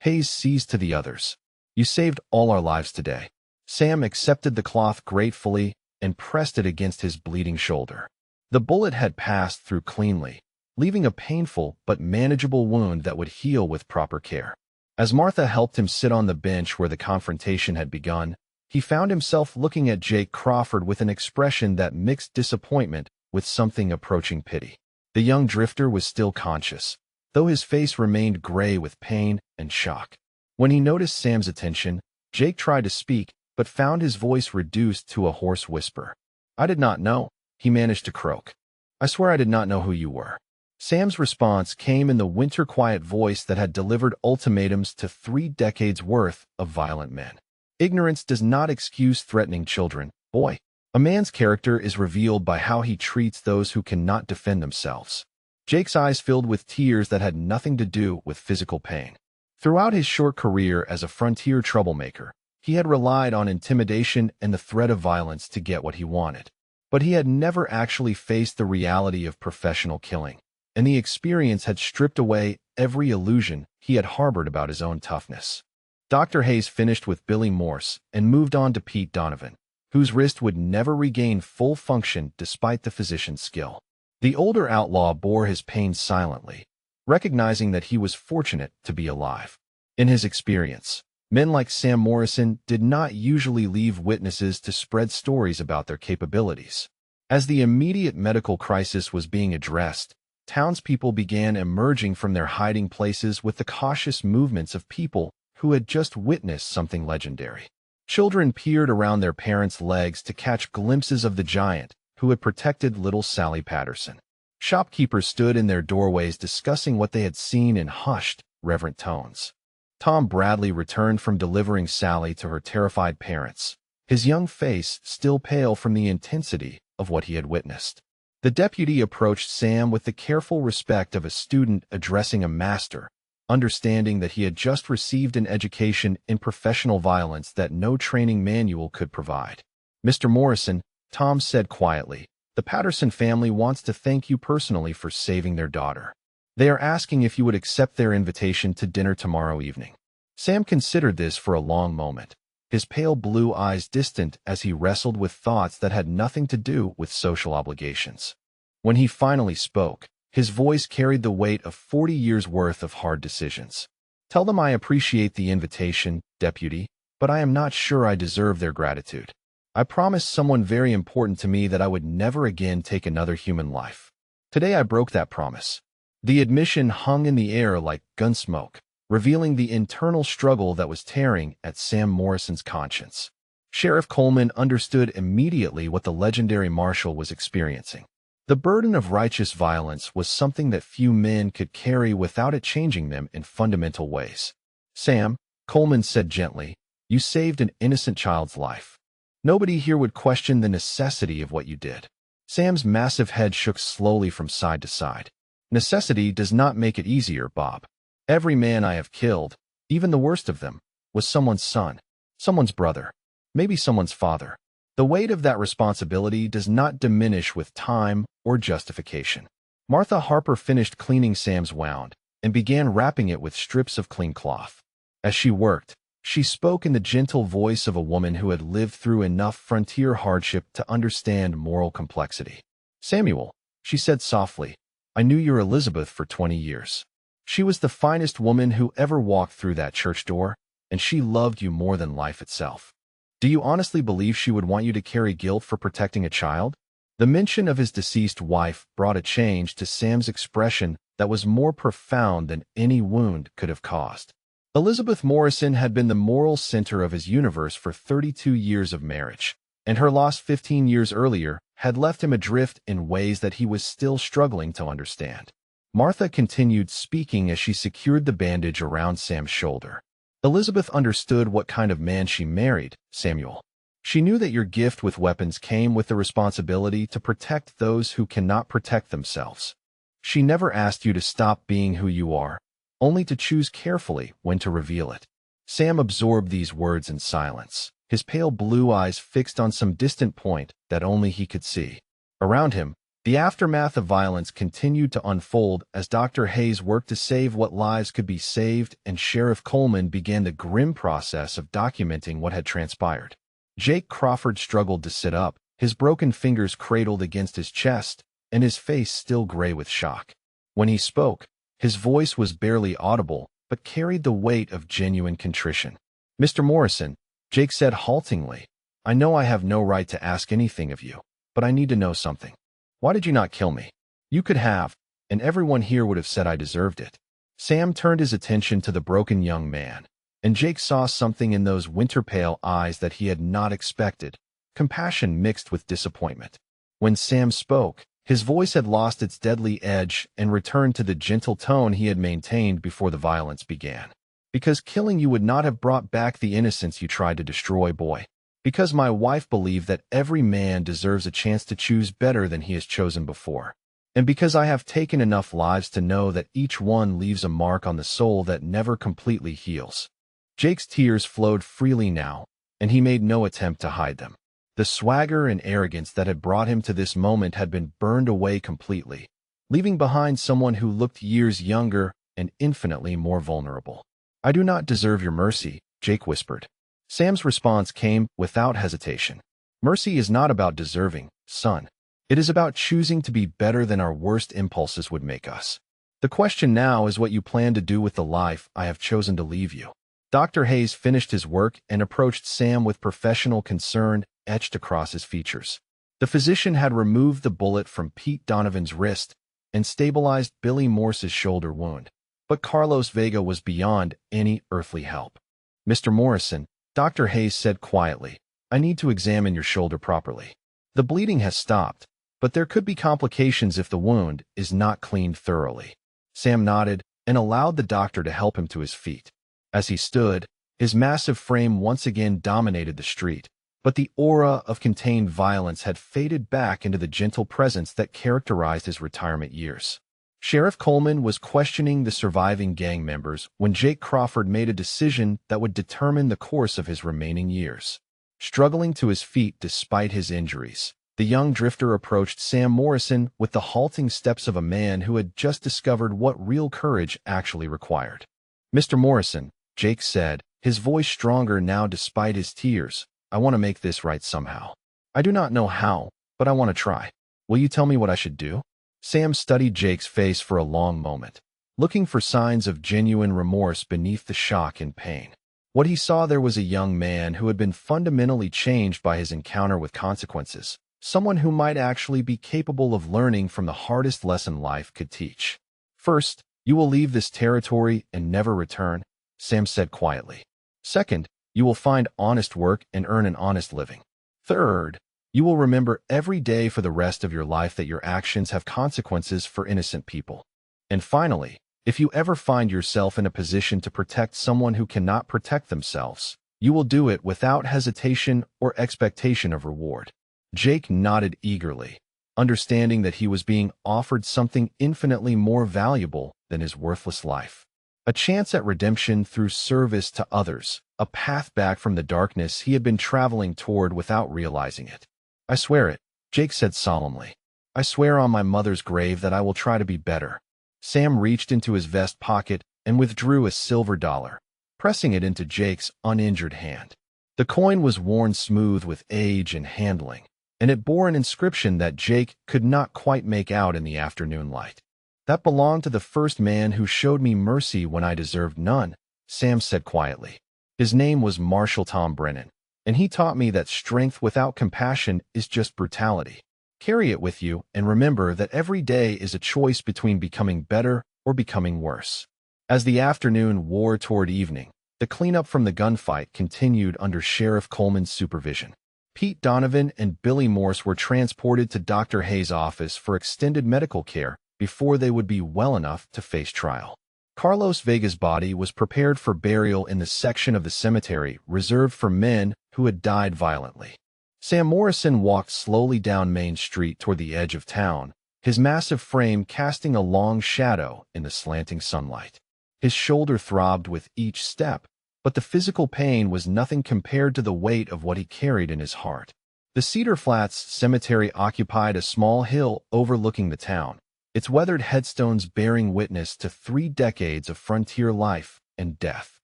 Hayes sees to the others. You saved all our lives today." Sam accepted the cloth gratefully and pressed it against his bleeding shoulder. The bullet had passed through cleanly, leaving a painful but manageable wound that would heal with proper care. As Martha helped him sit on the bench where the confrontation had begun, he found himself looking at Jake Crawford with an expression that mixed disappointment with something approaching pity. The young drifter was still conscious, though his face remained gray with pain and shock. When he noticed Sam's attention, Jake tried to speak, but found his voice reduced to a hoarse whisper. "I did not know," he managed to croak. "I swear I did not know who you were." Sam's response came in the winter-quiet voice that had delivered ultimatums to 3 decades worth of violent men. "Ignorance does not excuse threatening children, boy. A man's character is revealed by how he treats those who cannot defend themselves." Jake's eyes filled with tears that had nothing to do with physical pain. Throughout his short career as a frontier troublemaker, he had relied on intimidation and the threat of violence to get what he wanted. But he had never actually faced the reality of professional killing, and the experience had stripped away every illusion he had harbored about his own toughness. Dr. Hayes finished with Billy Morse and moved on to Pete Donovan, whose wrist would never regain full function despite the physician's skill. The older outlaw bore his pain silently, recognizing that he was fortunate to be alive. In his experience, men like Sam Morrison did not usually leave witnesses to spread stories about their capabilities. As the immediate medical crisis was being addressed, townspeople began emerging from their hiding places with the cautious movements of people who had just witnessed something legendary. Children peered around their parents' legs to catch glimpses of the giant who had protected little Sally Patterson. Shopkeepers stood in their doorways discussing what they had seen in hushed, reverent tones. Tom Bradley returned from delivering Sally to her terrified parents, his young face still pale from the intensity of what he had witnessed. The deputy approached Sam with the careful respect of a student addressing a master, understanding that he had just received an education in professional violence that no training manual could provide. "Mr. Morrison," Tom said quietly, "the Patterson family wants to thank you personally for saving their daughter. They are asking if you would accept their invitation to dinner tomorrow evening." Sam considered this for a long moment, his pale blue eyes distant as he wrestled with thoughts that had nothing to do with social obligations. When he finally spoke, his voice carried the weight of 40 years' worth of hard decisions. "Tell them I appreciate the invitation, deputy, but I am not sure I deserve their gratitude. I promised someone very important to me that I would never again take another human life. Today I broke that promise." The admission hung in the air like gunsmoke, revealing the internal struggle that was tearing at Sam Morrison's conscience. Sheriff Coleman understood immediately what the legendary marshal was experiencing. The burden of righteous violence was something that few men could carry without it changing them in fundamental ways. "Sam," Coleman said gently, "you saved an innocent child's life. Nobody here would question the necessity of what you did." Sam's massive head shook slowly from side to side. "Necessity does not make it easier, Bob. Every man I have killed, even the worst of them, was someone's son, someone's brother, maybe someone's father. The weight of that responsibility does not diminish with time or justification." Martha Harper finished cleaning Sam's wound and began wrapping it with strips of clean cloth. As she worked, she spoke in the gentle voice of a woman who had lived through enough frontier hardship to understand moral complexity. "Samuel," she said softly, "I knew your Elizabeth for 20 years. She was the finest woman who ever walked through that church door, and she loved you more than life itself. Do you honestly believe she would want you to carry guilt for protecting a child?" The mention of his deceased wife brought a change to Sam's expression that was more profound than any wound could have caused. Elizabeth Morrison had been the moral center of his universe for 32 years of marriage, and her loss 15 years earlier had left him adrift in ways that he was still struggling to understand. Martha continued speaking as she secured the bandage around Sam's shoulder. "Elizabeth understood what kind of man she married, Samuel. She knew that your gift with weapons came with the responsibility to protect those who cannot protect themselves. She never asked you to stop being who you are, only to choose carefully when to reveal it. Sam absorbed these words in silence, his pale blue eyes fixed on some distant point that only he could see. Around him, the aftermath of violence continued to unfold as Dr. Hayes worked to save what lives could be saved, and Sheriff Coleman began the grim process of documenting what had transpired. Jake Crawford struggled to sit up, his broken fingers cradled against his chest, and his face still gray with shock. When he spoke, his voice was barely audible, but carried the weight of genuine contrition. "Mr. Morrison," Jake said haltingly, "I know I have no right to ask anything of you, but I need to know something. Why did you not kill me? You could have, and everyone here would have said I deserved it." Sam turned his attention to the broken young man, and Jake saw something in those winter-pale eyes that he had not expected, compassion mixed with disappointment. When Sam spoke, his voice had lost its deadly edge and returned to the gentle tone he had maintained before the violence began. "Because killing you would not have brought back the innocence you tried to destroy, boy. Because my wife believed that every man deserves a chance to choose better than he has chosen before. And because I have taken enough lives to know that each one leaves a mark on the soul that never completely heals." Jake's tears flowed freely now, and he made no attempt to hide them. The swagger and arrogance that had brought him to this moment had been burned away completely, leaving behind someone who looked years younger and infinitely more vulnerable. "I do not deserve your mercy," Jake whispered. Sam's response came without hesitation. "Mercy is not about deserving, son. It is about choosing to be better than our worst impulses would make us. The question now is what you plan to do with the life I have chosen to leave you." Dr. Hayes finished his work and approached Sam with professional concern etched across his features. The physician had removed the bullet from Pete Donovan's wrist and stabilized Billy Morse's shoulder wound, but Carlos Vega was beyond any earthly help. "Mr. Morrison," Dr. Hayes said quietly, "I need to examine your shoulder properly. The bleeding has stopped, but there could be complications if the wound is not cleaned thoroughly." Sam nodded and allowed the doctor to help him to his feet. As he stood, his massive frame once again dominated the street, but the aura of contained violence had faded back into the gentle presence that characterized his retirement years. Sheriff Coleman was questioning the surviving gang members when Jake Crawford made a decision that would determine the course of his remaining years. Struggling to his feet despite his injuries, the young drifter approached Sam Morrison with the halting steps of a man who had just discovered what real courage actually required. "Mr. Morrison," Jake said, his voice stronger now despite his tears, "I want to make this right somehow. I do not know how, but I want to try. Will you tell me what I should do?" Sam studied Jake's face for a long moment, looking for signs of genuine remorse beneath the shock and pain. What he saw there was a young man who had been fundamentally changed by his encounter with consequences, someone who might actually be capable of learning from the hardest lesson life could teach. "First, you will leave this territory and never return," Sam said quietly. "Second, you will find honest work and earn an honest living. Third, you will remember every day for the rest of your life that your actions have consequences for innocent people. And finally, if you ever find yourself in a position to protect someone who cannot protect themselves, you will do it without hesitation or expectation of reward." Jake nodded eagerly, understanding that he was being offered something infinitely more valuable than his worthless life. A chance at redemption through service to others, a path back from the darkness he had been traveling toward without realizing it. "I swear it," Jake said solemnly. "I swear on my mother's grave that I will try to be better." Sam reached into his vest pocket and withdrew a silver dollar, pressing it into Jake's uninjured hand. The coin was worn smooth with age and handling, and it bore an inscription that Jake could not quite make out in the afternoon light. "That belonged to the first man who showed me mercy when I deserved none," Sam said quietly. "His name was Marshal Tom Brennan, and he taught me that strength without compassion is just brutality. Carry it with you and remember that every day is a choice between becoming better or becoming worse." As the afternoon wore toward evening, the cleanup from the gunfight continued under Sheriff Coleman's supervision. Pete Donovan and Billy Morse were transported to Dr. Hayes' office for extended medical care before they would be well enough to face trial. Carlos Vega's body was prepared for burial in the section of the cemetery reserved for men who had died violently. Sam Morrison walked slowly down Main Street toward the edge of town, his massive frame casting a long shadow in the slanting sunlight. His shoulder throbbed with each step, but the physical pain was nothing compared to the weight of what he carried in his heart. The Cedar Flats Cemetery occupied a small hill overlooking the town, its weathered headstones bearing witness to 3 decades of frontier life and death.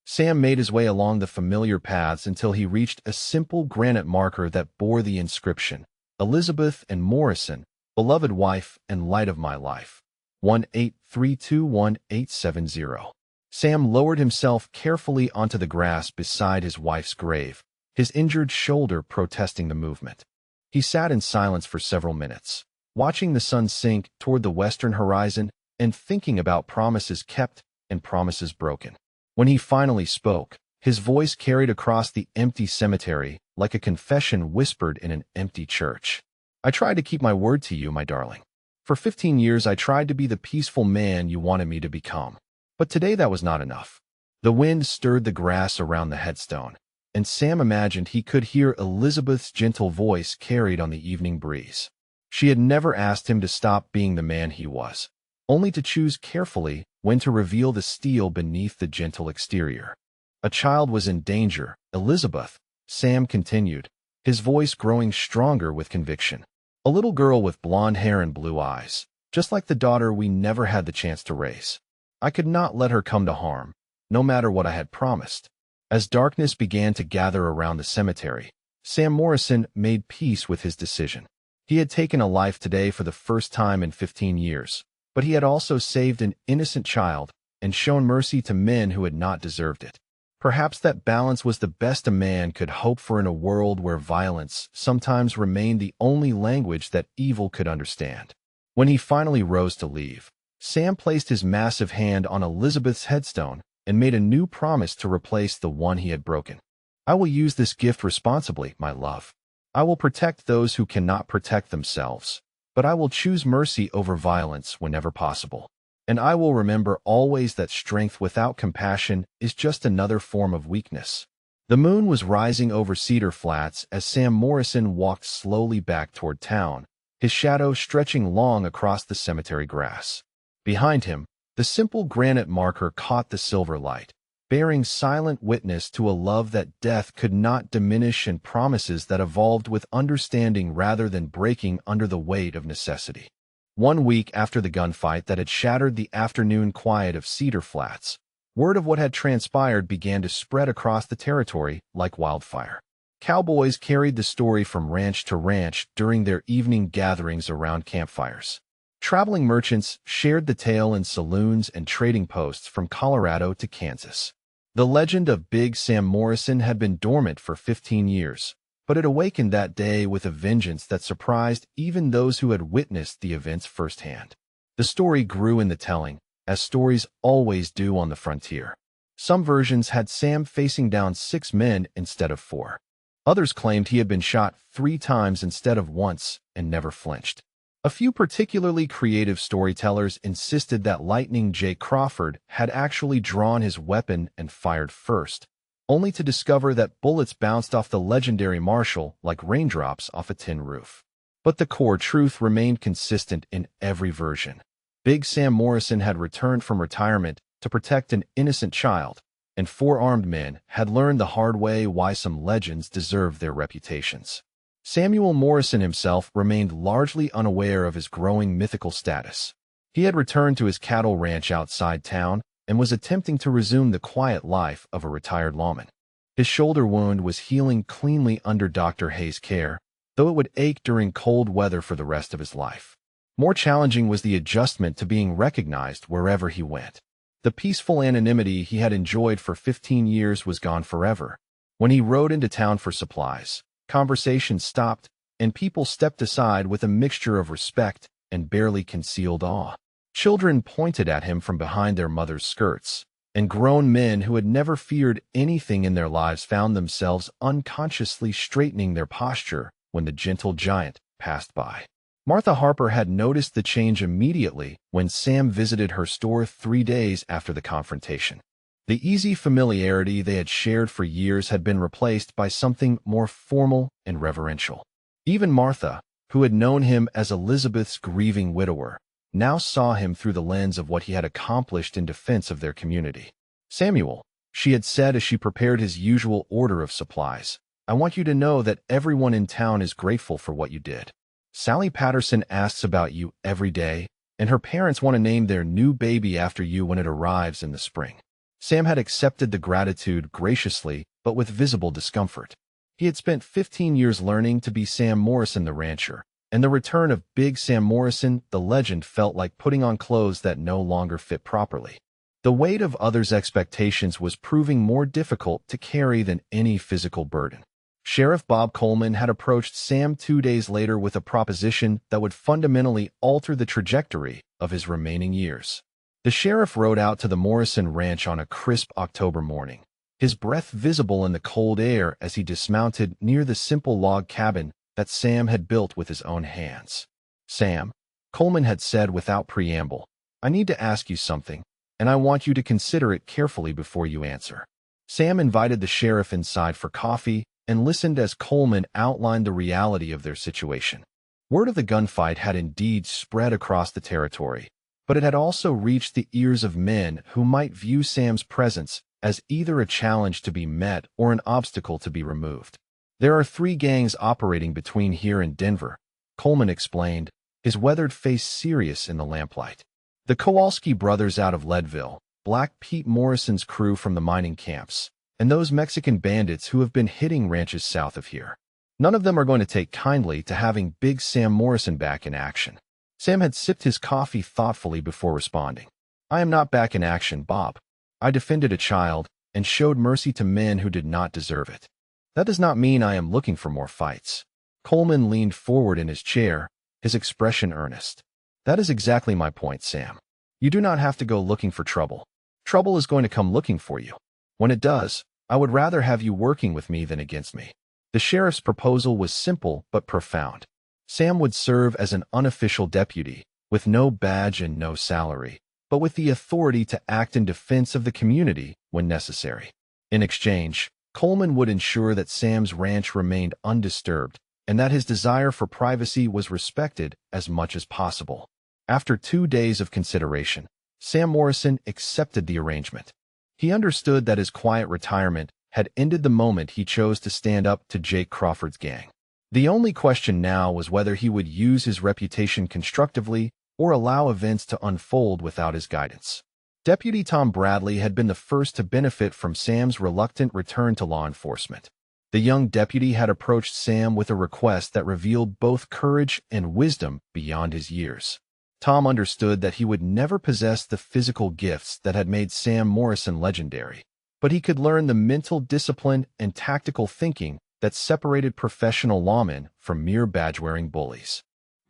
Sam made his way along the familiar paths until he reached a simple granite marker that bore the inscription, "Elizabeth and Morrison, beloved wife and light of my life, 18321-870. Sam lowered himself carefully onto the grass beside his wife's grave, his injured shoulder protesting the movement. He sat in silence for several minutes, watching the sun sink toward the western horizon and thinking about promises kept and promises broken. When he finally spoke, his voice carried across the empty cemetery like a confession whispered in an empty church. "I tried to keep my word to you, my darling. For 15 years I tried to be the peaceful man you wanted me to become. But today that was not enough." The wind stirred the grass around the headstone, and Sam imagined he could hear Elizabeth's gentle voice carried on the evening breeze. She had never asked him to stop being the man he was, only to choose carefully when to reveal the steel beneath the gentle exterior. "A child was in danger, Elizabeth," Sam continued, his voice growing stronger with conviction. "A little girl with blonde hair and blue eyes, just like the daughter we never had the chance to raise. I could not let her come to harm, no matter what I had promised." As darkness began to gather around the cemetery, Sam Morrison made peace with his decision. He had taken a life today for the first time in 15 years, but he had also saved an innocent child and shown mercy to men who had not deserved it. Perhaps that balance was the best a man could hope for in a world where violence sometimes remained the only language that evil could understand. When he finally rose to leave, Sam placed his massive hand on Elizabeth's headstone and made a new promise to replace the one he had broken. "I will use this gift responsibly, my love. I will protect those who cannot protect themselves, but I will choose mercy over violence whenever possible. And I will remember always that strength without compassion is just another form of weakness." The moon was rising over Cedar Flats as Sam Morrison walked slowly back toward town, his shadow stretching long across the cemetery grass. Behind him, the simple granite marker caught the silver light, bearing silent witness to a love that death could not diminish and promises that evolved with understanding rather than breaking under the weight of necessity. 1 week after the gunfight that had shattered the afternoon quiet of Cedar Flats, word of what had transpired began to spread across the territory like wildfire. Cowboys carried the story from ranch to ranch during their evening gatherings around campfires. Traveling merchants shared the tale in saloons and trading posts from Colorado to Kansas. The legend of Big Sam Morrison had been dormant for 15 years, but it awakened that day with a vengeance that surprised even those who had witnessed the events firsthand. The story grew in the telling, as stories always do on the frontier. Some versions had Sam facing down 6 men instead of 4. Others claimed he had been shot 3 times instead of once and never flinched. A few particularly creative storytellers insisted that Lightning J. Crawford had actually drawn his weapon and fired first, only to discover that bullets bounced off the legendary Marshall like raindrops off a tin roof. But the core truth remained consistent in every version. Big Sam Morrison had returned from retirement to protect an innocent child, and 4 armed men had learned the hard way why some legends deserved their reputations. Samuel Morrison himself remained largely unaware of his growing mythical status. He had returned to his cattle ranch outside town and was attempting to resume the quiet life of a retired lawman. His shoulder wound was healing cleanly under Dr. Hayes' care, though it would ache during cold weather for the rest of his life. More challenging was the adjustment to being recognized wherever he went. The peaceful anonymity he had enjoyed for 15 years was gone forever. When he rode into town for supplies, conversations stopped, and people stepped aside with a mixture of respect and barely concealed awe. Children pointed at him from behind their mothers' skirts, and grown men who had never feared anything in their lives found themselves unconsciously straightening their posture when the gentle giant passed by. Martha Harper had noticed the change immediately when Sam visited her store 3 days after the confrontation. The easy familiarity they had shared for years had been replaced by something more formal and reverential. Even Martha, who had known him as Elizabeth's grieving widower, now saw him through the lens of what he had accomplished in defense of their community. "Samuel," she had said as she prepared his usual order of supplies, "I want you to know that everyone in town is grateful for what you did. Sally Patterson asks about you every day, and her parents want to name their new baby after you when it arrives in the spring." Sam had accepted the gratitude graciously, but with visible discomfort. He had spent 15 years learning to be Sam Morrison the rancher, and the return of Big Sam Morrison, the legend, felt like putting on clothes that no longer fit properly. The weight of others' expectations was proving more difficult to carry than any physical burden. Sheriff Bob Coleman had approached Sam 2 days later with a proposition that would fundamentally alter the trajectory of his remaining years. The sheriff rode out to the Morrison ranch on a crisp October morning, his breath visible in the cold air as he dismounted near the simple log cabin that Sam had built with his own hands. "Sam," Coleman had said without preamble, "I need to ask you something, and I want you to consider it carefully before you answer." Sam invited the sheriff inside for coffee and listened as Coleman outlined the reality of their situation. Word of the gunfight had indeed spread across the territory, but it had also reached the ears of men who might view Sam's presence as either a challenge to be met or an obstacle to be removed. "There are 3 gangs operating between here and Denver," Coleman explained, his weathered face serious in the lamplight. "The Kowalski brothers out of Leadville, Black Pete Morrison's crew from the mining camps, and those Mexican bandits who have been hitting ranches south of here. None of them are going to take kindly to having Big Sam Morrison back in action." Sam had sipped his coffee thoughtfully before responding. "I am not back in action, Bob. I defended a child and showed mercy to men who did not deserve it. That does not mean I am looking for more fights." Coleman leaned forward in his chair, his expression earnest. "That is exactly my point, Sam. You do not have to go looking for trouble. Trouble is going to come looking for you. When it does, I would rather have you working with me than against me." The sheriff's proposal was simple but profound. Sam would serve as an unofficial deputy, with no badge and no salary, but with the authority to act in defense of the community when necessary. In exchange, Coleman would ensure that Sam's ranch remained undisturbed and that his desire for privacy was respected as much as possible. After 2 days of consideration, Sam Morrison accepted the arrangement. He understood that his quiet retirement had ended the moment he chose to stand up to Jake Crawford's gang. The only question now was whether he would use his reputation constructively or allow events to unfold without his guidance. Deputy Tom Bradley had been the first to benefit from Sam's reluctant return to law enforcement. The young deputy had approached Sam with a request that revealed both courage and wisdom beyond his years. Tom understood that he would never possess the physical gifts that had made Sam Morrison legendary, but he could learn the mental discipline and tactical thinking that separated professional lawmen from mere badge-wearing bullies.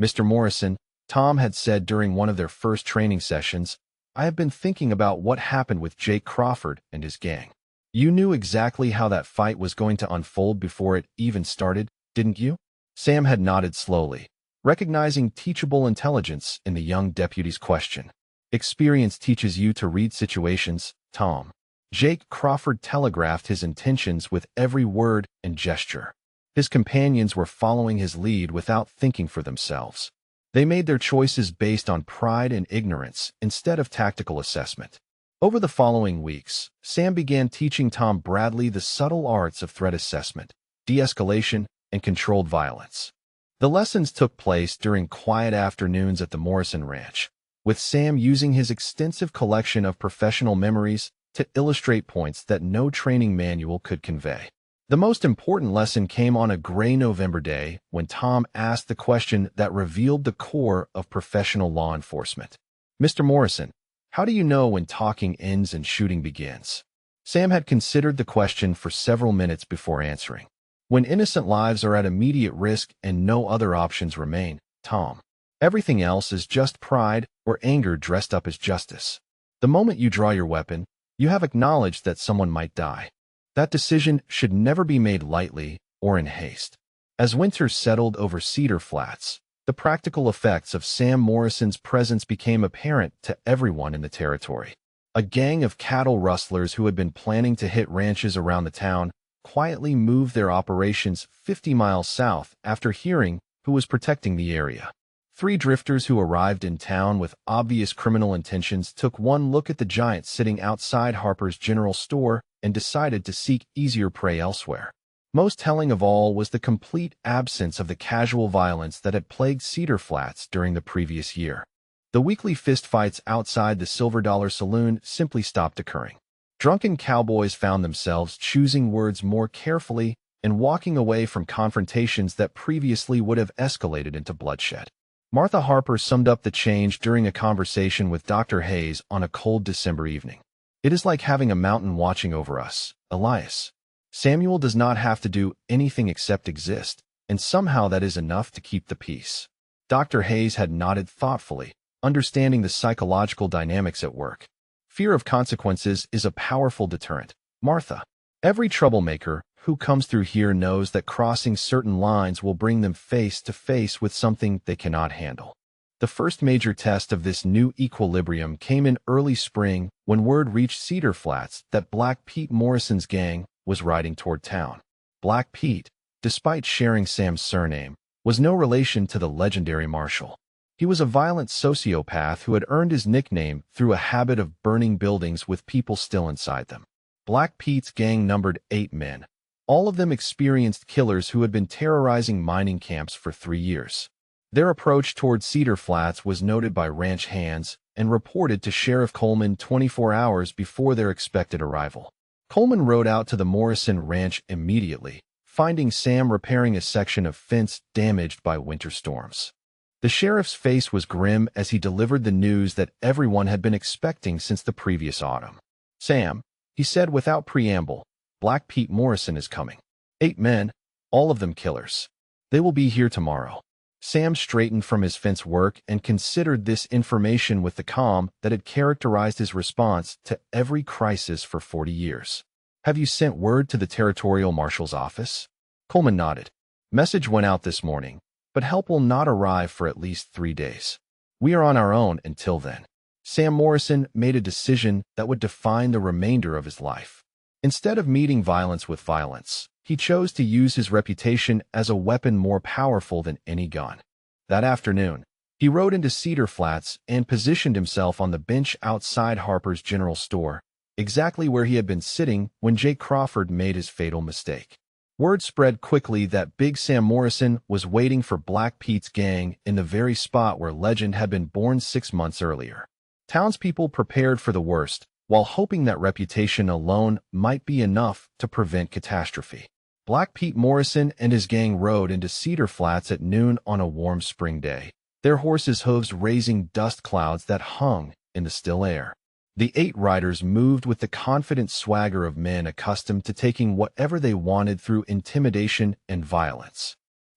"Mr. Morrison," Tom had said during one of their first training sessions, "I have been thinking about what happened with Jake Crawford and his gang. You knew exactly how that fight was going to unfold before it even started, didn't you?" Sam had nodded slowly, recognizing teachable intelligence in the young deputy's question. "Experience teaches you to read situations, Tom." Jake Crawford telegraphed his intentions with every word and gesture. His companions were following his lead without thinking for themselves. They made their choices based on pride and ignorance instead of tactical assessment. Over the following weeks, Sam began teaching Tom Bradley the subtle arts of threat assessment, de-escalation, and controlled violence. The lessons took place during quiet afternoons at the Morrison Ranch, with Sam using his extensive collection of professional memories to illustrate points that no training manual could convey. The most important lesson came on a gray November day when Tom asked the question that revealed the core of professional law enforcement. "Mr. Morrison, how do you know when talking ends and shooting begins?" Sam had considered the question for several minutes before answering. "When innocent lives are at immediate risk and no other options remain, Tom. Everything else is just pride or anger dressed up as justice. The moment you draw your weapon, you have acknowledged that someone might die. That decision should never be made lightly or in haste." As winter settled over Cedar Flats, the practical effects of Sam Morrison's presence became apparent to everyone in the territory. A gang of cattle rustlers who had been planning to hit ranches around the town quietly moved their operations 50 miles south after hearing who was protecting the area. Three drifters who arrived in town with obvious criminal intentions took one look at the giant sitting outside Harper's General Store and decided to seek easier prey elsewhere. Most telling of all was the complete absence of the casual violence that had plagued Cedar Flats during the previous year. The weekly fistfights outside the Silver Dollar Saloon simply stopped occurring. Drunken cowboys found themselves choosing words more carefully and walking away from confrontations that previously would have escalated into bloodshed. Martha Harper summed up the change during a conversation with Dr. Hayes on a cold December evening. "It is like having a mountain watching over us, Elias. Samuel does not have to do anything except exist, and somehow that is enough to keep the peace." Dr. Hayes had nodded thoughtfully, understanding the psychological dynamics at work. "Fear of consequences is a powerful deterrent, Martha. Every troublemaker who comes through here knows that crossing certain lines will bring them face to face with something they cannot handle." The first major test of this new equilibrium came in early spring when word reached Cedar Flats that Black Pete Morrison's gang was riding toward town. Black Pete, despite sharing Sam's surname, was no relation to the legendary Marshal. He was a violent sociopath who had earned his nickname through a habit of burning buildings with people still inside them. Black Pete's gang numbered 8 men, all of them experienced killers who had been terrorizing mining camps for 3 years. Their approach toward Cedar Flats was noted by ranch hands and reported to Sheriff Coleman 24 hours before their expected arrival. Coleman rode out to the Morrison Ranch immediately, finding Sam repairing a section of fence damaged by winter storms. The sheriff's face was grim as he delivered the news that everyone had been expecting since the previous autumn. "Sam," he said without preamble, "Black Pete Morrison is coming. 8 men, all of them killers. They will be here tomorrow." Sam straightened from his fence work and considered this information with the calm that had characterized his response to every crisis for 40 years. "Have you sent word to the territorial marshal's office?" Coleman nodded. "Message went out this morning, but help will not arrive for at least 3 days. We are on our own until then." Sam Morrison made a decision that would define the remainder of his life. Instead of meeting violence with violence, he chose to use his reputation as a weapon more powerful than any gun. That afternoon, he rode into Cedar Flats and positioned himself on the bench outside Harper's General Store, exactly where he had been sitting when Jake Crawford made his fatal mistake. Word spread quickly that Big Sam Morrison was waiting for Black Pete's gang in the very spot where legend had been born 6 months earlier. Townspeople prepared for the worst, while hoping that reputation alone might be enough to prevent catastrophe. Black Pete Morrison and his gang rode into Cedar Flats at noon on a warm spring day, their horses' hooves raising dust clouds that hung in the still air. The 8 riders moved with the confident swagger of men accustomed to taking whatever they wanted through intimidation and violence.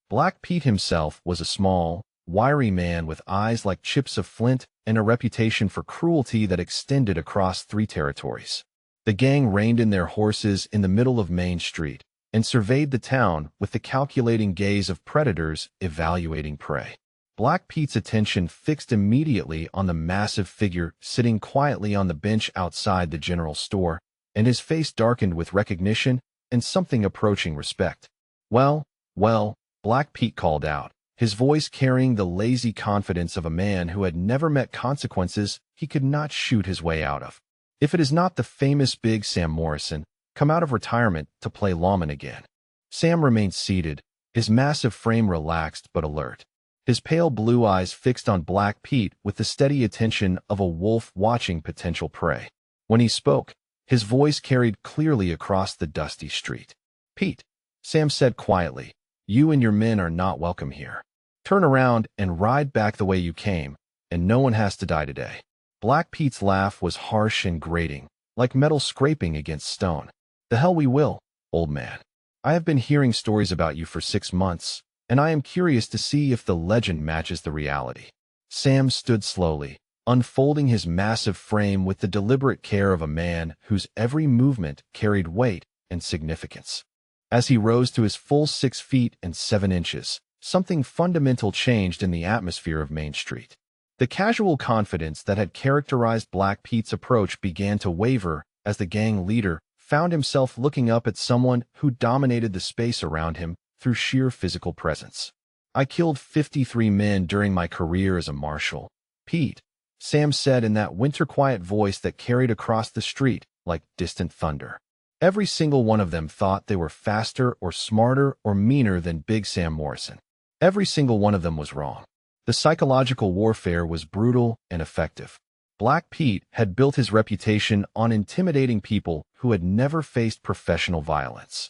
Black Pete himself was a small, wiry man with eyes like chips of flint and a reputation for cruelty that extended across 3 territories. The gang reined in their horses in the middle of Main Street and surveyed the town with the calculating gaze of predators evaluating prey. Black Pete's attention fixed immediately on the massive figure sitting quietly on the bench outside the general store, and his face darkened with recognition and something approaching respect. Well, Black Pete called out, his voice carrying the lazy confidence of a man who had never met consequences he could not shoot his way out of. "If it is not the famous Big Sam Morrison, come out of retirement to play lawman again." Sam remained seated, his massive frame relaxed but alert, his pale blue eyes fixed on Black Pete with the steady attention of a wolf watching potential prey. When he spoke, his voice carried clearly across the dusty street. "Pete," Sam said quietly, "you and your men are not welcome here. Turn around and ride back the way you came, and no one has to die today." Black Pete's laugh was harsh and grating, like metal scraping against stone. "The hell we will, old man. I have been hearing stories about you for 6 months, and I am curious to see if the legend matches the reality." Sam stood slowly, unfolding his massive frame with the deliberate care of a man whose every movement carried weight and significance. As he rose to his full 6 feet and 7 inches, something fundamental changed in the atmosphere of Main Street. The casual confidence that had characterized Black Pete's approach began to waver as the gang leader found himself looking up at someone who dominated the space around him through sheer physical presence. "I killed 53 men during my career as a marshal, Pete," Sam said in that winter-quiet voice that carried across the street like distant thunder. Every single one of them thought they were faster or smarter or meaner than Big Sam Morrison. Every single one of them was wrong. The psychological warfare was brutal and effective. Black Pete had built his reputation on intimidating people who had never faced professional violence.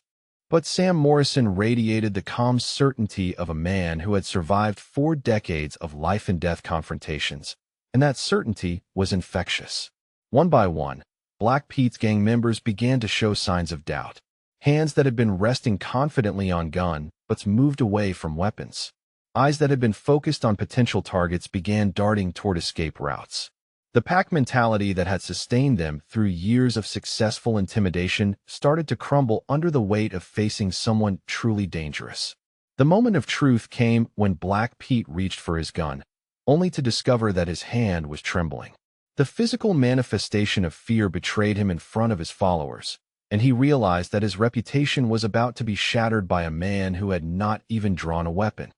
But Sam Morrison radiated the calm certainty of a man who had survived 4 decades of life-and-death confrontations, and that certainty was infectious. One by one, Black Pete's gang members began to show signs of doubt. Hands that had been resting confidently on gun butts moved away from weapons. Eyes that had been focused on potential targets began darting toward escape routes. The pack mentality that had sustained them through years of successful intimidation started to crumble under the weight of facing someone truly dangerous. The moment of truth came when Black Pete reached for his gun, only to discover that his hand was trembling. The physical manifestation of fear betrayed him in front of his followers, and he realized that his reputation was about to be shattered by a man who had not even drawn a weapon.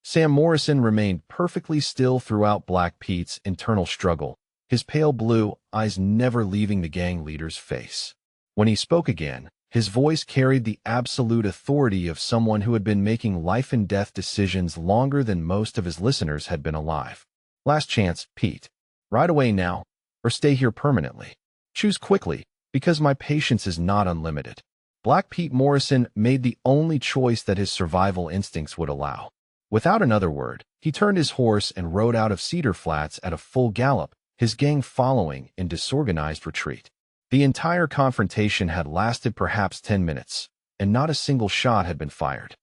Sam Morrison remained perfectly still throughout Black Pete's internal struggle, his pale blue eyes never leaving the gang leader's face. When he spoke again, his voice carried the absolute authority of someone who had been making life-and-death decisions longer than most of his listeners had been alive. "Last chance, Pete. Right away now, or stay here permanently. Choose quickly, because my patience is not unlimited." Black Pete Morrison made the only choice that his survival instincts would allow. Without another word, he turned his horse and rode out of Cedar Flats at a full gallop, his gang following in disorganized retreat. The entire confrontation had lasted perhaps 10 minutes, and not a single shot had been fired.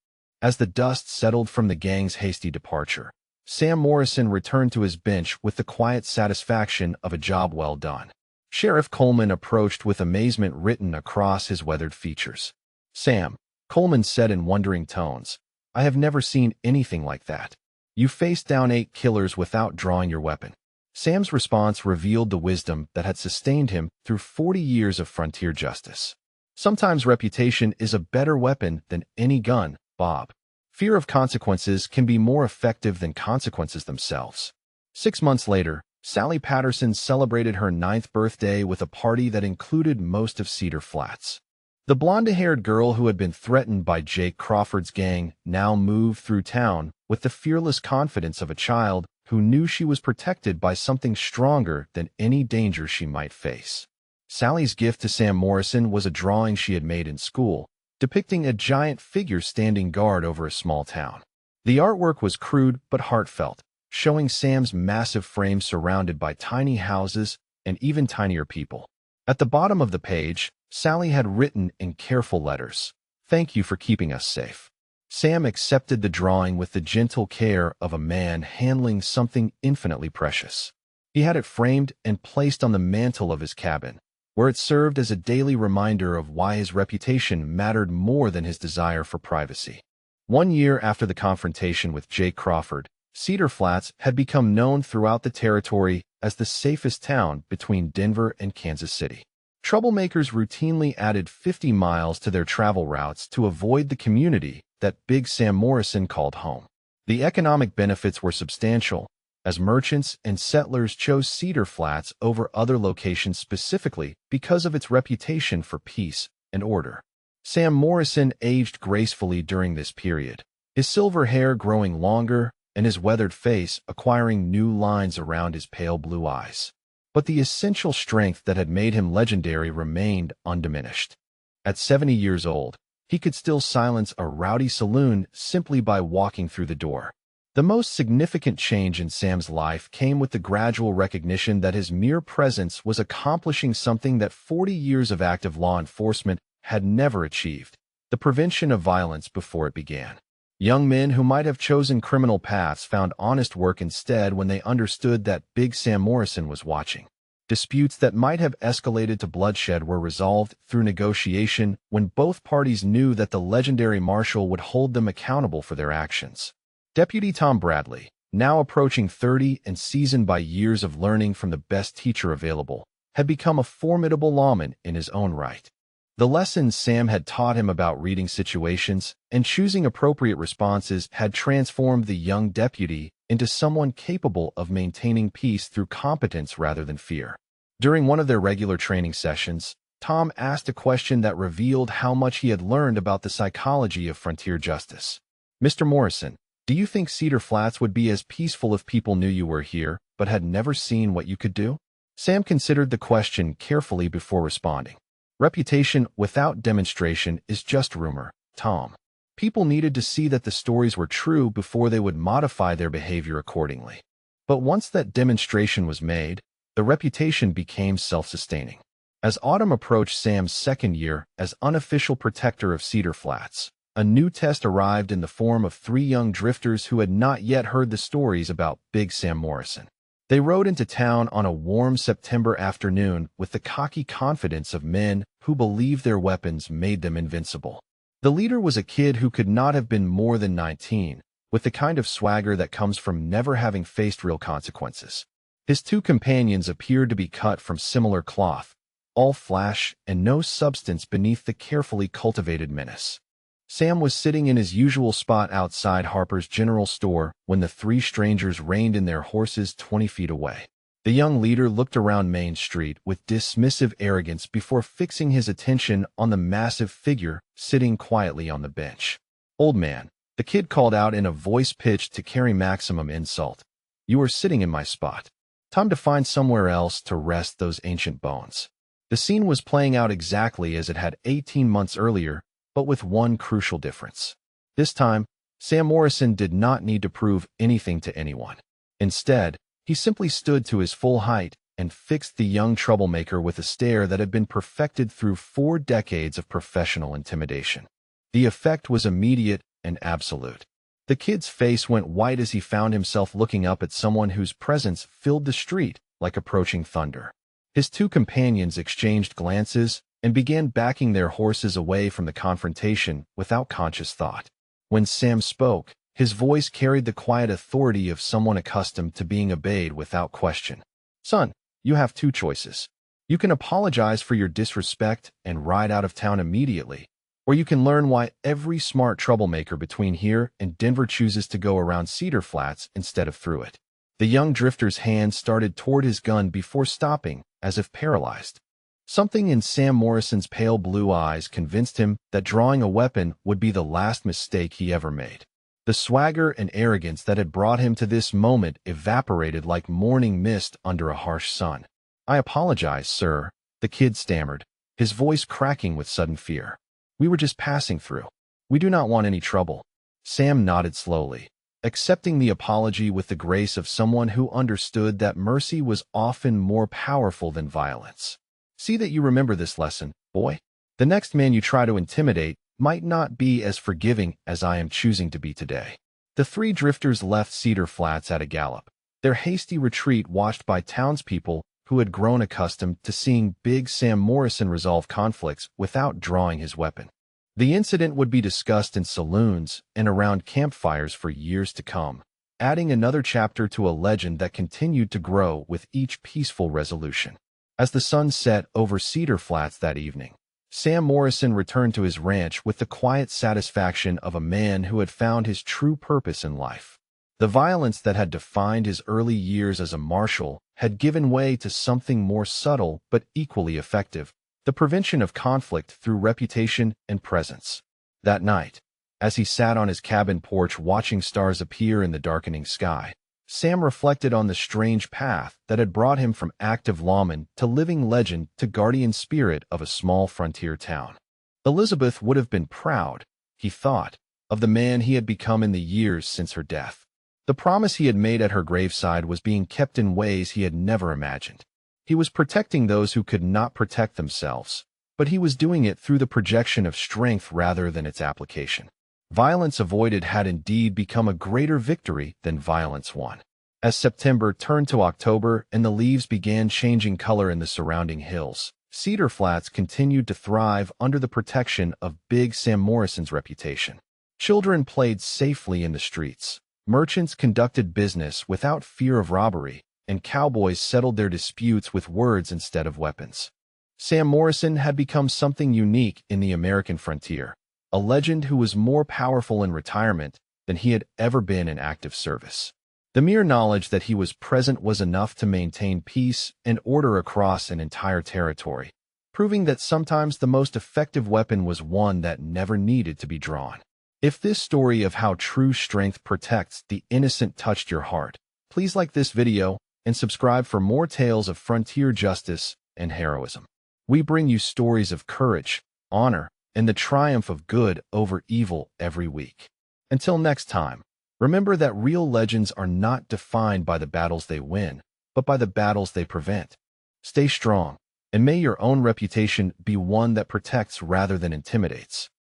As the dust settled from the gang's hasty departure, Sam Morrison returned to his bench with the quiet satisfaction of a job well done. Sheriff Coleman approached with amazement written across his weathered features. "Sam," Coleman said in wondering tones, "I have never seen anything like that. You faced down 8 killers without drawing your weapon." Sam's response revealed the wisdom that had sustained him through 40 years of frontier justice. "Sometimes reputation is a better weapon than any gun, Bob. Fear of consequences can be more effective than consequences themselves." 6 months later, Sally Patterson celebrated her 9th birthday with a party that included most of Cedar Flats. The blonde-haired girl who had been threatened by Jake Crawford's gang now moved through town with the fearless confidence of a child who knew she was protected by something stronger than any danger she might face. Sally's gift to Sam Morrison was a drawing she had made in school, depicting a giant figure standing guard over a small town. The artwork was crude but heartfelt, showing Sam's massive frame surrounded by tiny houses and even tinier people. At the bottom of the page, Sally had written in careful letters, "Thank you for keeping us safe." Sam accepted the drawing with the gentle care of a man handling something infinitely precious. He had it framed and placed on the mantel of his cabin, where it served as a daily reminder of why his reputation mattered more than his desire for privacy. 1 year after the confrontation with Jake Crawford, Cedar Flats had become known throughout the territory as the safest town between Denver and Kansas City. Troublemakers routinely added 50 miles to their travel routes to avoid the community that Big Sam Morrison called home. The economic benefits were substantial, as merchants and settlers chose Cedar Flats over other locations specifically because of its reputation for peace and order. Sam Morrison aged gracefully during this period, his silver hair growing longer and his weathered face acquiring new lines around his pale blue eyes. But the essential strength that had made him legendary remained undiminished. At 70 years old, he could still silence a rowdy saloon simply by walking through the door. The most significant change in Sam's life came with the gradual recognition that his mere presence was accomplishing something that 40 years of active law enforcement had never achieved: the prevention of violence before it began. Young men who might have chosen criminal paths found honest work instead when they understood that Big Sam Morrison was watching. Disputes that might have escalated to bloodshed were resolved through negotiation when both parties knew that the legendary marshal would hold them accountable for their actions. Deputy Tom Bradley, now approaching 30 and seasoned by years of learning from the best teacher available, had become a formidable lawman in his own right. The lessons Sam had taught him about reading situations and choosing appropriate responses had transformed the young deputy into someone capable of maintaining peace through competence rather than fear. During one of their regular training sessions, Tom asked a question that revealed how much he had learned about the psychology of frontier justice. "Mr. Morrison, do you think Cedar Flats would be as peaceful if people knew you were here but had never seen what you could do?" Sam considered the question carefully before responding. "Reputation without demonstration is just rumor, Tom. People needed to see that the stories were true before they would modify their behavior accordingly. But once that demonstration was made, the reputation became self-sustaining." As autumn approached Sam's second year as unofficial protector of Cedar Flats, a new test arrived in the form of 3 young drifters who had not yet heard the stories about Big Sam Morrison. They rode into town on a warm September afternoon with the cocky confidence of men who believed their weapons made them invincible. The leader was a kid who could not have been more than 19, with the kind of swagger that comes from never having faced real consequences. His 2 companions appeared to be cut from similar cloth, all flash and no substance beneath the carefully cultivated menace. Sam was sitting in his usual spot outside Harper's General Store when the 3 strangers reined in their horses 20 feet away. The young leader looked around Main Street with dismissive arrogance before fixing his attention on the massive figure sitting quietly on the bench. "Old man," the kid called out in a voice pitched to carry maximum insult, "you are sitting in my spot. Time to find somewhere else to rest those ancient bones." The scene was playing out exactly as it had 18 months earlier, but with one crucial difference. This time, Sam Morrison did not need to prove anything to anyone. Instead, he simply stood to his full height and fixed the young troublemaker with a stare that had been perfected through 4 decades of professional intimidation. The effect was immediate and absolute. The kid's face went white as he found himself looking up at someone whose presence filled the street like approaching thunder. His 2 companions exchanged glances and began backing their horses away from the confrontation without conscious thought. When Sam spoke, his voice carried the quiet authority of someone accustomed to being obeyed without question. "Son, you have 2 choices. You can apologize for your disrespect and ride out of town immediately, or you can learn why every smart troublemaker between here and Denver chooses to go around Cedar Flats instead of through it." The young drifter's hand started toward his gun before stopping, as if paralyzed. Something in Sam Morrison's pale blue eyes convinced him that drawing a weapon would be the last mistake he ever made. The swagger and arrogance that had brought him to this moment evaporated like morning mist under a harsh sun. "I apologize, sir," the kid stammered, his voice cracking with sudden fear. "We were just passing through. We do not want any trouble." Sam nodded slowly, accepting the apology with the grace of someone who understood that mercy was often more powerful than violence. "See that you remember this lesson, boy. The next man you try to intimidate might not be as forgiving as I am choosing to be today." The 3 drifters left Cedar Flats at a gallop, their hasty retreat watched by townspeople who had grown accustomed to seeing Big Sam Morrison resolve conflicts without drawing his weapon. The incident would be discussed in saloons and around campfires for years to come, adding another chapter to a legend that continued to grow with each peaceful resolution. As the sun set over Cedar Flats that evening, Sam Morrison returned to his ranch with the quiet satisfaction of a man who had found his true purpose in life. The violence that had defined his early years as a marshal had given way to something more subtle but equally effective: the prevention of conflict through reputation and presence. That night, as he sat on his cabin porch watching stars appear in the darkening sky, Sam reflected on the strange path that had brought him from active lawman to living legend to guardian spirit of a small frontier town. Elizabeth would have been proud, he thought, of the man he had become in the years since her death. The promise he had made at her graveside was being kept in ways he had never imagined. He was protecting those who could not protect themselves, but he was doing it through the projection of strength rather than its application. Violence avoided had indeed become a greater victory than violence won. As September turned to October and the leaves began changing color in the surrounding hills, Cedar Flats continued to thrive under the protection of Big Sam Morrison's reputation. Children played safely in the streets. Merchants conducted business without fear of robbery, and cowboys settled their disputes with words instead of weapons. Sam Morrison had become something unique in the American frontier, a legend who was more powerful in retirement than he had ever been in active service. The mere knowledge that he was present was enough to maintain peace and order across an entire territory, proving that sometimes the most effective weapon was one that never needed to be drawn. If this story of how true strength protects the innocent touched your heart, please like this video and subscribe for more tales of frontier justice and heroism. We bring you stories of courage, honor, and the triumph of good over evil every week. Until next time, remember that real legends are not defined by the battles they win, but by the battles they prevent. Stay strong, and may your own reputation be one that protects rather than intimidates.